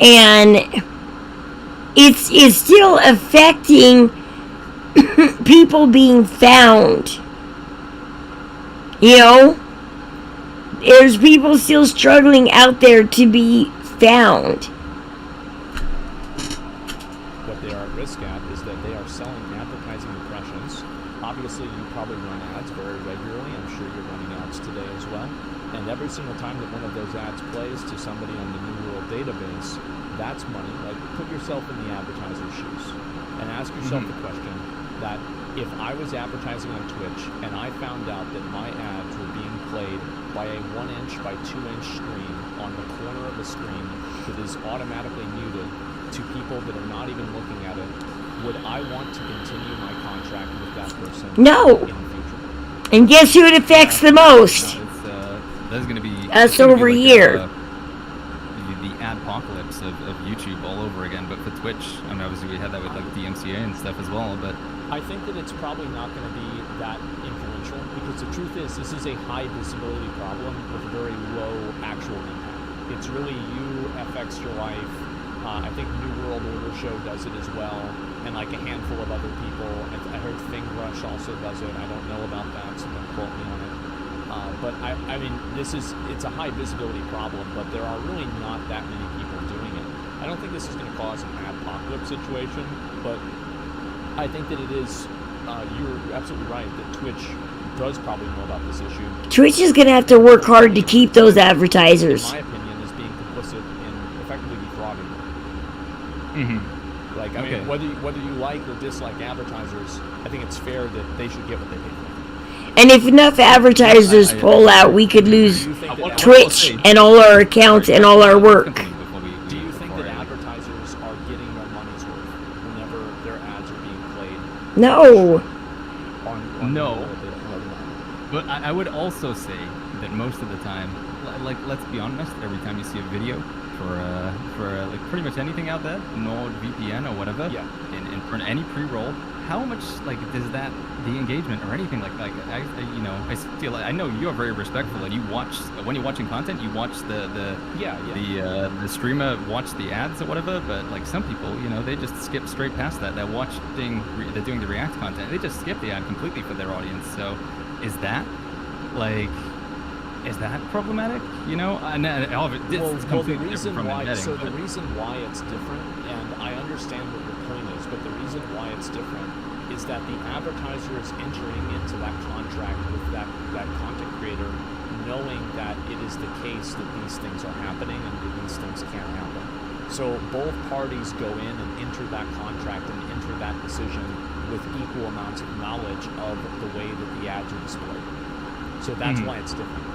Speaker 1: And it's still affecting people being found. You know, there's people still struggling out there to be found.
Speaker 4: What they are at risk at is that they are selling advertising impressions. Obviously, you probably run ads very regularly. I'm sure you're running ads today as well. And every single time that one of those ads plays to somebody on the New World database, that's money. Like, put yourself in the advertiser's shoes and ask yourself the question that if I was advertising on Twitch and I found out that my ads were being played by a 1-inch by 2-inch screen on the corner of the screen that is automatically muted to people that are not even looking at it, would I want to continue my contract with that person
Speaker 1: No.
Speaker 4: in the future?
Speaker 1: And guess who it affects the most?
Speaker 5: There's going to be
Speaker 1: Us over here.
Speaker 5: The adpocalypse of YouTube all over again, but for Twitch, I mean, obviously we had that with like DMCA and stuff as well, but
Speaker 4: I think that it's probably not going to be that influential, because the truth is this is a high visibility problem with very low actual impact. It's really you, FX Your Life, I think New World Order Show does it as well, and like a handful of other people. I heard Thingrush also does it. I don't know about that, so don't quote me on it. But I mean, it's a high visibility problem, but there are really not that many people doing it. I don't think this is going to cause an apocalypse situation, but I think that it is, you're absolutely right, that Twitch does probably know about this issue.
Speaker 1: Twitch is going to have to work hard to keep those advertisers.
Speaker 4: In my opinion, is being complicit in effectively defrauding them. Like, I mean, whether you like or dislike advertisers, I think it's fair that they should get what they pay for.
Speaker 1: And if enough advertisers pull out, we could lose Twitch and all our accounts and all our work.
Speaker 4: Do you think that advertisers are getting their money's worth whenever their ads are being played?
Speaker 1: No.
Speaker 5: No. But I would also say that most of the time, like, let's be honest, every time you see a video for like pretty much anything out there, NordVPN or whatever, in for any pre-roll, how much like does that the engagement or anything I feel like I know you're very respectful and you watch when you're watching content, you watch the streamer watch the ads or whatever, but like some people, they just skip straight past that. They're doing the React content. They just skip the ad completely for their audience. So is that problematic? And it's completely different from embedding.
Speaker 4: The reason why it's different, and I understand what your point is, but the reason why it's different is that the advertiser is entering into that contract with that content creator knowing that it is the case that these things are happening and that these things can't happen. So both parties go in and enter that contract and enter that decision with equal amounts of knowledge of the way that the ads are displayed. So that's why it's different.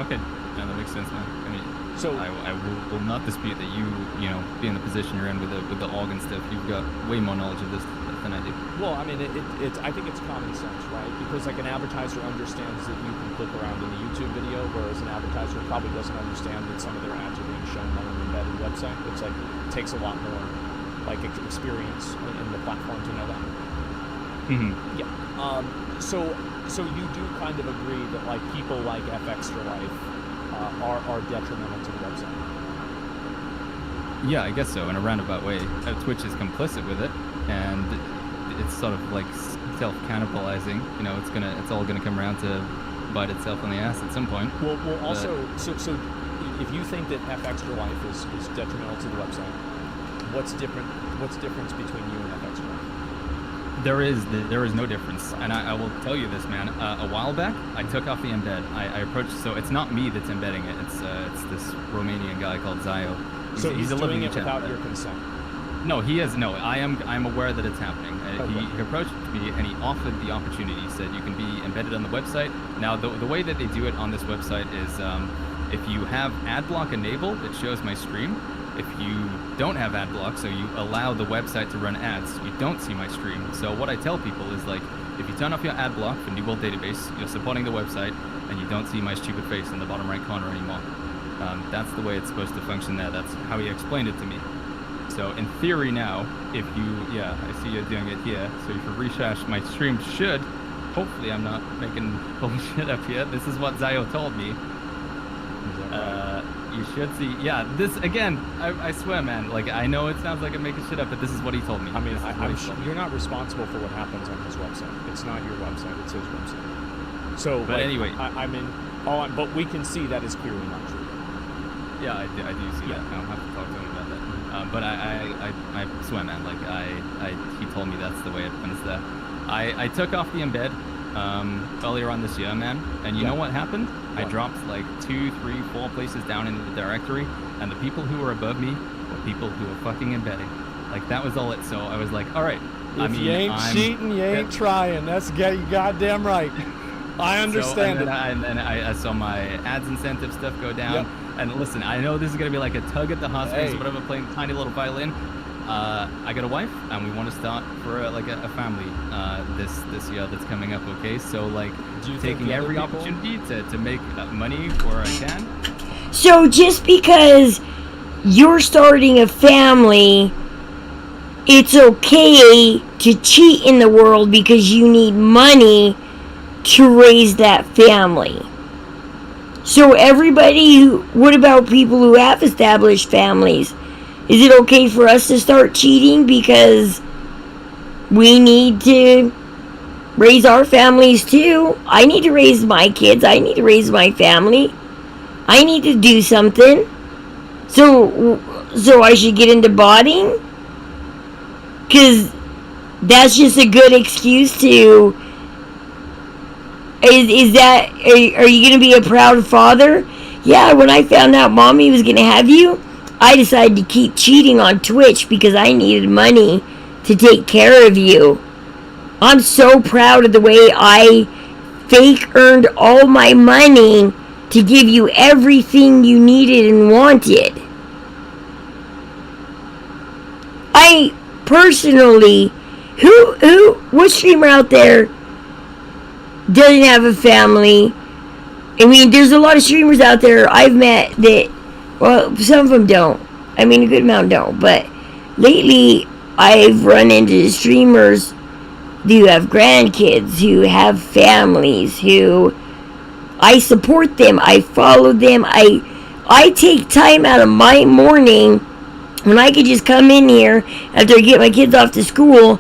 Speaker 5: Okay, yeah, that makes sense, man. I mean,
Speaker 4: so
Speaker 5: I will not dispute that you be in the position you're in with the organ stuff. You've got way more knowledge of this than I do.
Speaker 4: Well, I mean, I think it's common sense, right? Because like an advertiser understands that you can click around in the YouTube video, whereas an advertiser probably doesn't understand that some of their ads are being shown on an embedded website. It's like it takes a lot more like experience in the platform to know that.
Speaker 5: Mm-hmm.
Speaker 4: Yeah. So you do kind of agree that like people like FXtraLife are detrimental to the website.
Speaker 5: Yeah, I guess so, in a roundabout way. Twitch is complicit with it, and it's sort of like self-cannibalizing. It's all gonna come around to bite itself in the ass at some point.
Speaker 4: Well, also, so if you think that FXtraLife is detrimental to the website, what's difference between you and FXtraLife?
Speaker 5: There is no difference, and I will tell you this, man. A while back, I took off the embed. I approached, so it's not me that's embedding it. It's this Romanian guy called Zayo.
Speaker 4: He's
Speaker 5: a
Speaker 4: doing
Speaker 5: living
Speaker 4: it without your consent.
Speaker 5: No, he has no. I'm aware that it's happening.
Speaker 4: Okay.
Speaker 5: He approached me and he offered the opportunity. He said you can be embedded on the website. Now the way that they do it on this website is if you have ad block enabled, it shows my stream. If you don't have ad block, so you allow the website to run ads, you don't see my stream. So what I tell people is like, if you turn off your ad block for New World Database, you're supporting the website, and you don't see my stupid face in the bottom right corner anymore. That's the way it's supposed to function there. That's how he explained it to me. So in theory now, if you, I see you're doing it here. So if you refresh my stream should, hopefully I'm not making bullshit up here. This is what Zayo told me. You should see, this, again, I swear, man, like, I know it sounds like I'm making shit up, but this is what he told me.
Speaker 4: I mean, you're not responsible for what happens on his website. It's not your website, it's his website. So,
Speaker 5: but anyway.
Speaker 4: But we can see that is clearly not true.
Speaker 5: Yeah, I do see that. I'll have to talk to him about that. But I swear, man, like, he told me that's the way it happens there. I took off the embed earlier on this year, man, and you know what happened? I dropped like 2, 3, 4 places down into the directory, and the people who were above me were people who were fucking embedding. Like, that was all it. So I was like, all right.
Speaker 4: You ain't cheating, you ain't trying. That's you goddamn right. I understand
Speaker 5: it. And then I saw my ads incentive stuff go down. Yep. And listen, I know this is gonna be like a tug at the heartstrings, whatever, playing tiny little violin. I got a wife, and we want to start for a family this year that's coming up. Okay, so like taking every opportunity to make money where I can.
Speaker 1: So just because you're starting a family, it's okay to cheat in the world because you need money to raise that family. So everybody what about people who have established families? Is it okay for us to start cheating because we need to raise our families too? I need to raise my kids. I need to raise my family. I need to do something. So I should get into botting? Because that's just a good excuse to... Is that... Are you going to be a proud father? Yeah, when I found out Mommy was going to have you, I decided to keep cheating on Twitch because I needed money to take care of you. I'm so proud of the way I fake earned all my money to give you everything you needed and wanted. I personally, what streamer out there doesn't have a family? I mean, there's a lot of streamers out there I've met that, well, some of them don't. I mean, a good amount don't. But lately, I've run into streamers who have grandkids, who have families, who I support them, I follow them, I take time out of my morning when I could just come in here after I get my kids off to school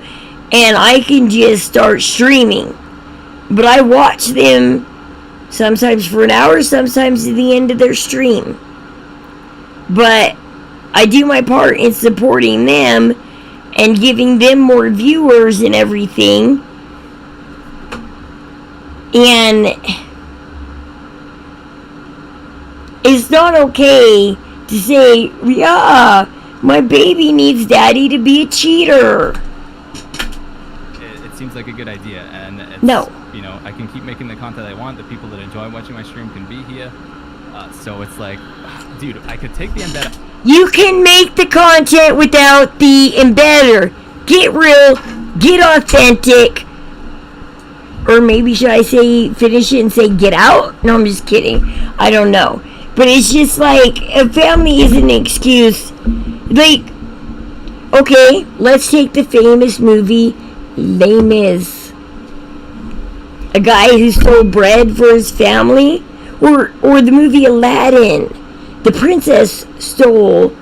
Speaker 1: and I can just start streaming. But I watch them sometimes for an hour, sometimes at the end of their stream. But I do my part in supporting them and giving them more viewers and everything. And it's not okay to say, yeah, my baby needs daddy to be a cheater.
Speaker 5: It seems like a good idea, and it's,
Speaker 1: No.
Speaker 5: you know, I can keep making the content I want. The people that enjoy watching my stream can be here. So it's like, dude, I could take the embed.
Speaker 1: You can make the content without the embedder. Get real, get authentic. Or maybe should I say, finish it and say get out? No, I'm just kidding. I don't know. But it's just like, a family isn't an excuse. Like, okay, let's take the famous movie Les Mis. A guy who stole bread for his family. Or the movie Aladdin. The princess stole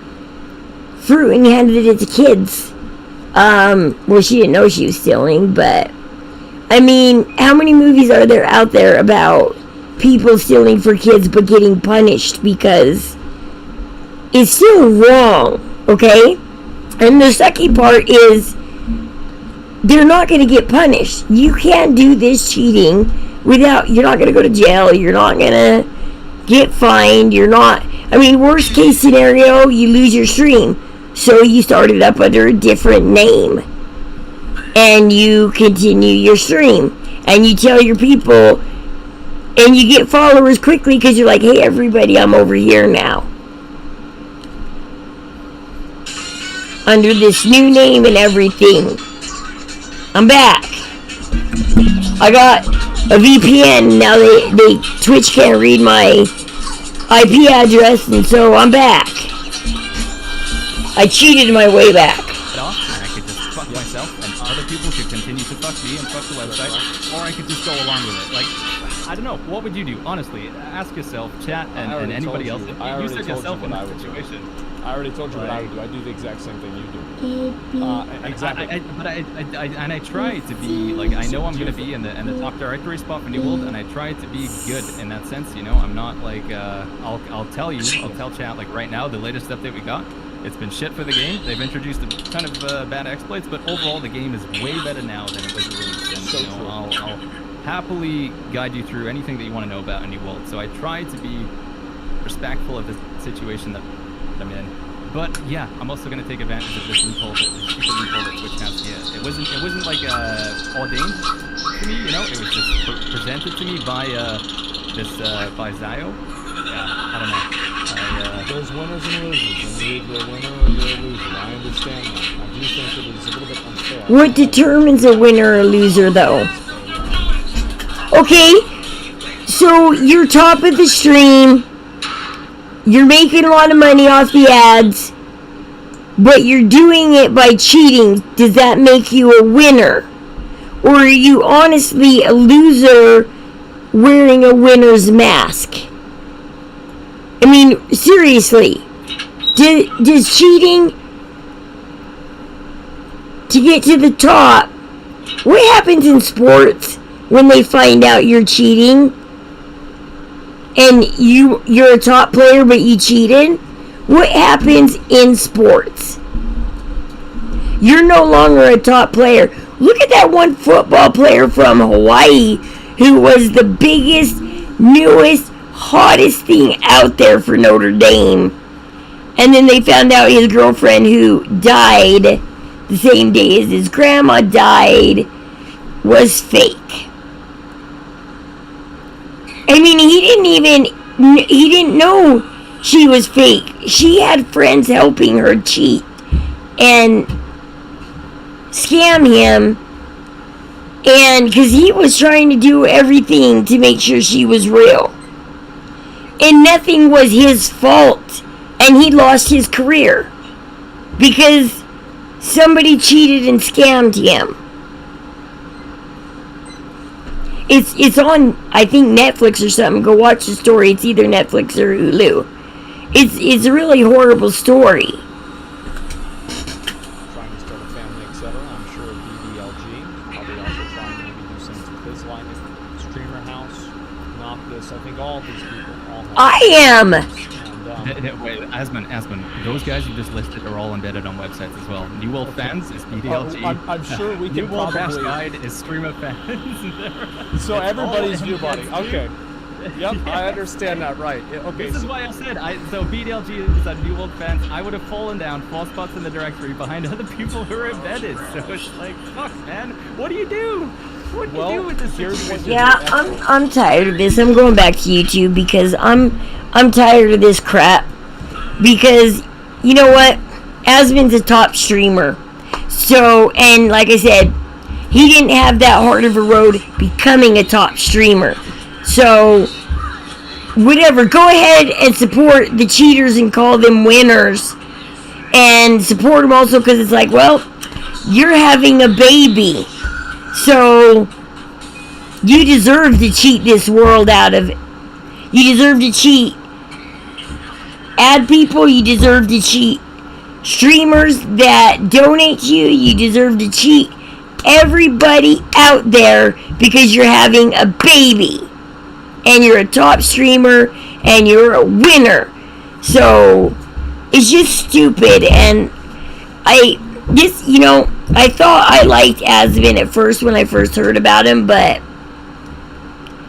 Speaker 1: fruit and handed it to kids. Well, she didn't know she was stealing, but I mean, how many movies are there out there about people stealing for kids but getting punished because it's still wrong, okay? And the sucky part is they're not going to get punished. You can't do this cheating without, you're not going to go to jail, you're not going to get fined, you're not, I mean, worst case scenario, you lose your stream. So you start it up under a different name. And you continue your stream. And you tell your people, and you get followers quickly because you're like, hey everybody, I'm over here now. Under this new name and everything. I'm back. I got a VPN. Now they Twitch can't read my IP address, and so I'm back. I cheated my way back.
Speaker 5: Off, and I could just fuck myself, and other people could continue to fuck me and fuck the website, or I could just go along with it. Like, I don't know. What would you do? Honestly, ask yourself, chat, and anybody else. You said yourself in that situation.
Speaker 4: I already told you what I would do. I do the exact same thing you do. Exactly.
Speaker 5: I try to be like, I know I'm gonna be in the top directory spot for New World, and I try to be good in that sense. You know, I'm not like I'll tell chat like right now the latest update we got. It's been shit for the game. They've introduced a ton of bad exploits, but overall the game is way better now than it was released. And
Speaker 4: So
Speaker 5: you know,
Speaker 4: true.
Speaker 5: I'll happily guide you through anything that you want to know about a New World. So I try to be respectful of the situation that I'm in. But yeah, I'm also going to take advantage of this loophole, this stupid loophole that Twitch has here. It wasn't like ordained to me, you know. It was just presented to me by by Zio. Yeah, I don't know.
Speaker 4: There's winners and losers, and you're either a winner or you're a loser. I understand that. I do think that it's a little bit unfair.
Speaker 1: What determines a winner or loser, though? Okay, so you're top of the stream. You're making a lot of money off the ads, but you're doing it by cheating. Does that make you a winner? Or are you honestly a loser wearing a winner's mask? I mean, seriously, does cheating to get to the top, what happens in sports when they find out you're cheating and you're a top player but you cheated? What happens in sports? You're no longer a top player. Look at that one football player from Hawaii who was the biggest, newest, hottest thing out there for Notre Dame, and then they found out his girlfriend, who died the same day as his grandma died, was fake. I mean, he didn't know she was fake. She had friends helping her cheat and scam him, and because he was trying to do everything to make sure she was real. And nothing was his fault. And he lost his career. Because somebody cheated and scammed him. It's on, I think, Netflix or something. Go watch the story. It's either Netflix or Hulu. It's a really horrible story.
Speaker 4: Trying to start a family, etc. I'm sure BBLG probably also trying to maybe do things with his line of Streamer House, Noctis. I think all of these people all have.
Speaker 1: I am.
Speaker 4: And,
Speaker 5: Wait, Asmon, those guys you just listed are all embedded on websites as well. New World Fans is BDLG.
Speaker 4: I'm sure we
Speaker 5: New
Speaker 4: can
Speaker 5: World Dash
Speaker 4: probably.
Speaker 5: Guide is Streamer Fans.
Speaker 4: So everybody's view body.
Speaker 5: embedded,
Speaker 4: Okay. Yep, I understand that. Right. Okay.
Speaker 5: This is why I said, so BDLG is a New World Fans. I would have fallen down 4 spots in the directory behind other people who are embedded. So it's like, fuck, man. What do you do? What do you do with this
Speaker 4: here's what
Speaker 5: situation?
Speaker 1: Yeah, I'm tired of this. I'm going back to YouTube because I'm tired of this crap. Because you know what? Asmon's a top streamer. So, and like I said, he didn't have that hard of a road becoming a top streamer. So, whatever. Go ahead and support the cheaters and call them winners. And support them also because it's like, well, you're having a baby. So, you deserve to cheat this world out of it. You deserve to cheat ad people. You deserve to cheat streamers that donate to you. You deserve to cheat everybody out there because you're having a baby. And you're a top streamer. And you're a winner. So, it's just stupid. And I thought I liked Asvin at first when I first heard about him, but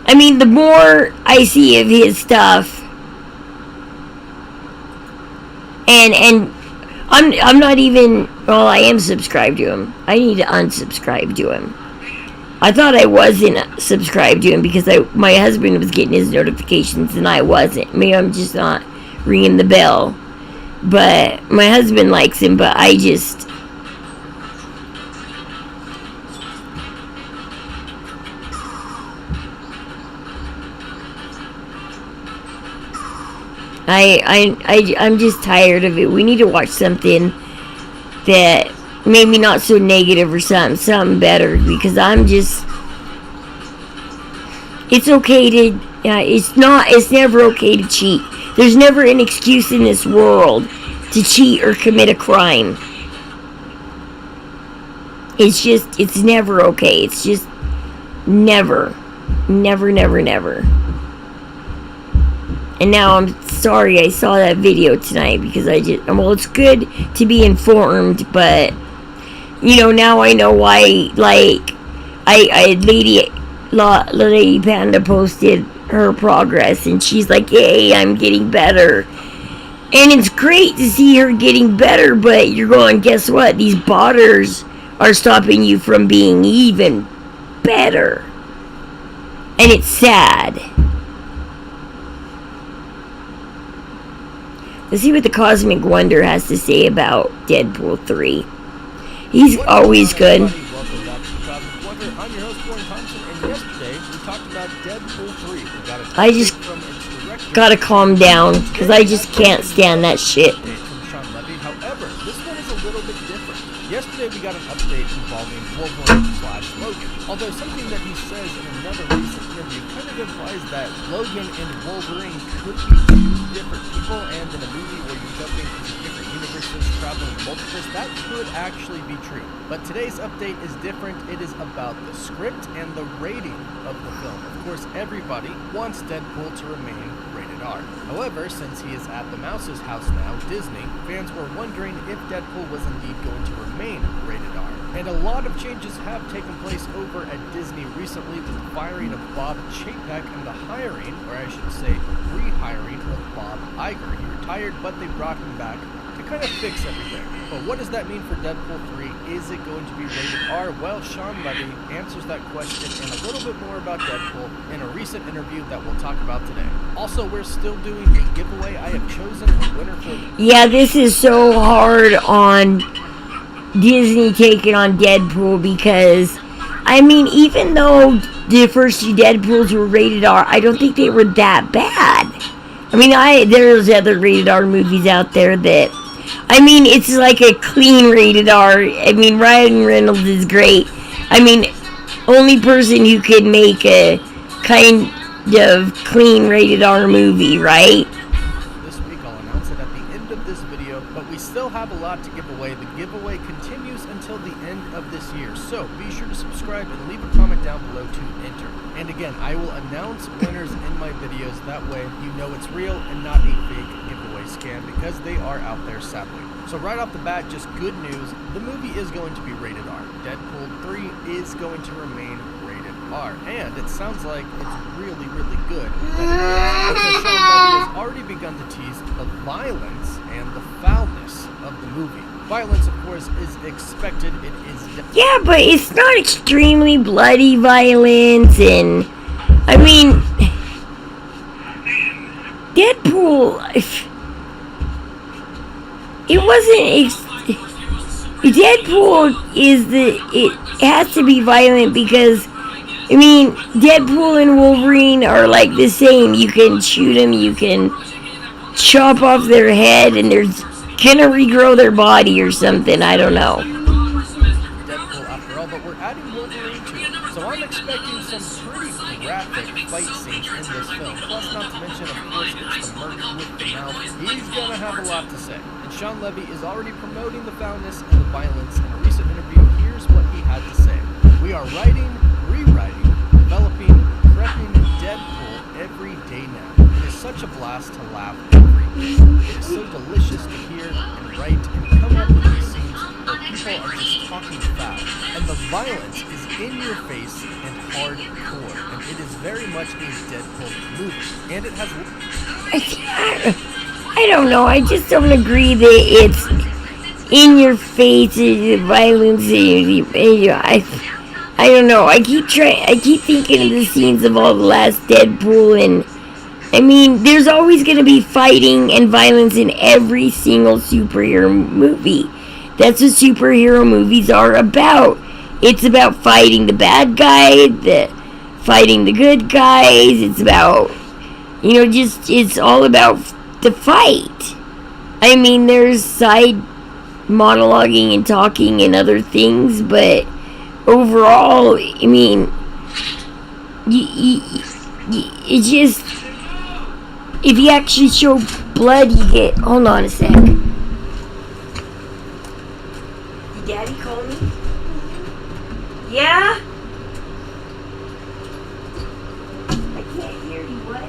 Speaker 1: I mean, the more I see of his stuff, and I'm not even, well, I am subscribed to him. I need to unsubscribe to him. I thought I wasn't subscribed to him because my husband was getting his notifications and I wasn't. Maybe I'm just not ringing the bell. But my husband likes him, but I just... I'm just tired of it. We need to watch something that maybe not so negative or something better, because I'm just... It's okay to... it's never okay to cheat. There's never an excuse in this world to cheat or commit a crime. It's never okay. It's just never. Never, never, never. And now I'm sorry I saw that video tonight because it's good to be informed, but, now I know why, like, Lady Panda posted her progress and she's like, yay, I'm getting better. And it's great to see her getting better, but you're going, guess what? These botters are stopping you from being even better. And it's sad. Let's see what the Cosmic Wonder has to say about Deadpool 3. He's always good.
Speaker 6: Welcome back to the Cosmic Wonder. I'm your host, Warren Thompson, and yesterday we talked about Deadpool 3. We got a
Speaker 1: I just
Speaker 6: from its director,
Speaker 1: gotta calm down, because I just can't stand that shit.
Speaker 6: from Sean Levy. However, this one is a little bit different. Yesterday we got an update involving Wolverine/Logan. Although something that he says in another recent interview kind of implies that Logan and Wolverine could be two different people, and in a movie where you're jumping into different universes, traveling multiverse, that could actually be true. But today's update is different. It is about the script and the rating of the film. Of course, everybody wants Deadpool to remain rated R. However, since he is at the Mouse's house now, Disney, fans were wondering if Deadpool was indeed going to remain rated R. And a lot of changes have taken place over at Disney recently with the firing of Bob Chapek and the hiring, or I should say rehiring, of Bob Iger. He retired, but they brought him back to kind of fix everything. But what does that mean for Deadpool 3? Is it going to be rated R? Well, Sean Levy answers that question and a little bit more about Deadpool in a recent interview that we'll talk about today. Also, we're still doing a giveaway. I have chosen a winner for
Speaker 1: Yeah, this is so hard on Disney taking on Deadpool because, I mean, even though the first two Deadpools were rated R, I don't think they were that bad. I mean, there's other rated R movies out there that I mean, it's like a clean rated R. I mean, Ryan Reynolds is great. I mean, only person who could make a kind of clean rated R movie, right?
Speaker 6: This week I'll announce it at the end of this video, but we still have a lot to give away. The giveaway continues until the end of this year, so be sure to subscribe and leave a comment down below to enter. And again, I will announce winners in my videos, that way you know it's real and not a fake giveaway scam, because they are out there sadly. So right off the bat, just good news, the movie is going to be rated R. Deadpool 3 is going to remain rated R, and it sounds like it's really, really good that it is, because Sean Levy has already begun to tease the violence and the foulness of the movie. Violence, of course, is expected. It is
Speaker 1: Yeah, but it's not extremely bloody violence, and I mean, Deadpool. It wasn't. Deadpool is it has to be violent because, I mean, Deadpool and Wolverine are like the same. You can shoot them, you can chop off their head, and they're gonna regrow their body or something. I don't know.
Speaker 6: Deadpool after all, but we're adding Wolverine to it, so I'm expecting some pretty graphic fight scenes in this film. Plus, not to mention, of course, it's the merc with the mouth. He's gonna have a lot to say. And Sean Levy is already promoting the foulness and the violence. In a recent interview, here's what he had to say. We are writing, rewriting, developing, prepping Deadpool every day now. It is such a blast to laugh every day. It is so delicious to hear and write and come up with these scenes where people are just talking foul. And the violence is in your face and hardcore. And it is very much a Deadpool movie. And it has...
Speaker 1: I don't know. I just don't agree that it's in your face violence. I don't know. I keep thinking of the scenes of all the last Deadpool, and I mean, there's always going to be fighting and violence in every single superhero movie. That's what superhero movies are about. It's about fighting the bad guy, fighting the good guys. It's about, it's all about the fight. I mean, there's side monologuing and talking and other things, but overall, I mean, it just, if you actually show blood, you get. Hold on a sec. Did Daddy call me? Yeah? I can't hear you. What?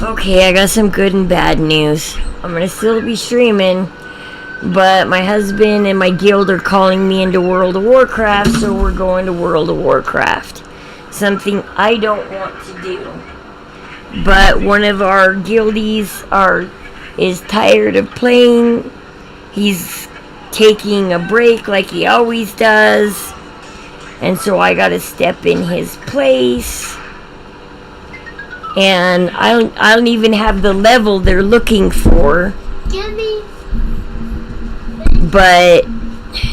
Speaker 1: Okay, I got some good and bad news. I'm gonna still be streaming, but my husband and my guild are calling me into World of Warcraft, so we're going to World of Warcraft. Something I don't want to do. But one of our guildies is tired of playing. He's taking a break like he always does. And so I gotta step in his place. And I don't even have the level they're looking for.
Speaker 2: Gimme.
Speaker 1: But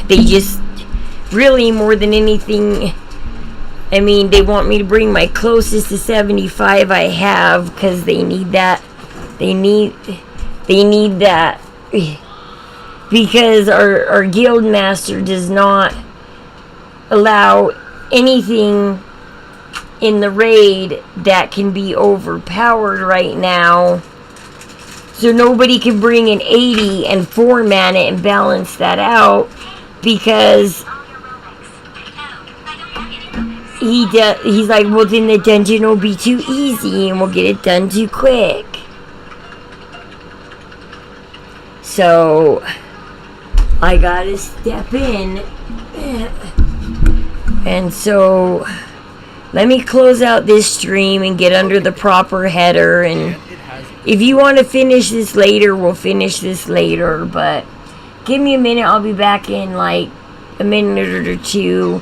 Speaker 1: they just really, more than anything, I mean, they want me to bring my closest to 75 I have, because they need that. They need that. Because our guild master does not allow anything in the raid that can be overpowered right now. So nobody can bring an 80 and format it and balance that out, because he's like, well, then the dungeon will be too easy and we'll get it done too quick. So I gotta step in. And so let me close out this stream and get under the proper header. And if you want to finish this later, we'll finish this later. But give me a minute. I'll be back in like a minute or two.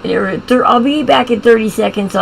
Speaker 1: I'll be back in 30 seconds.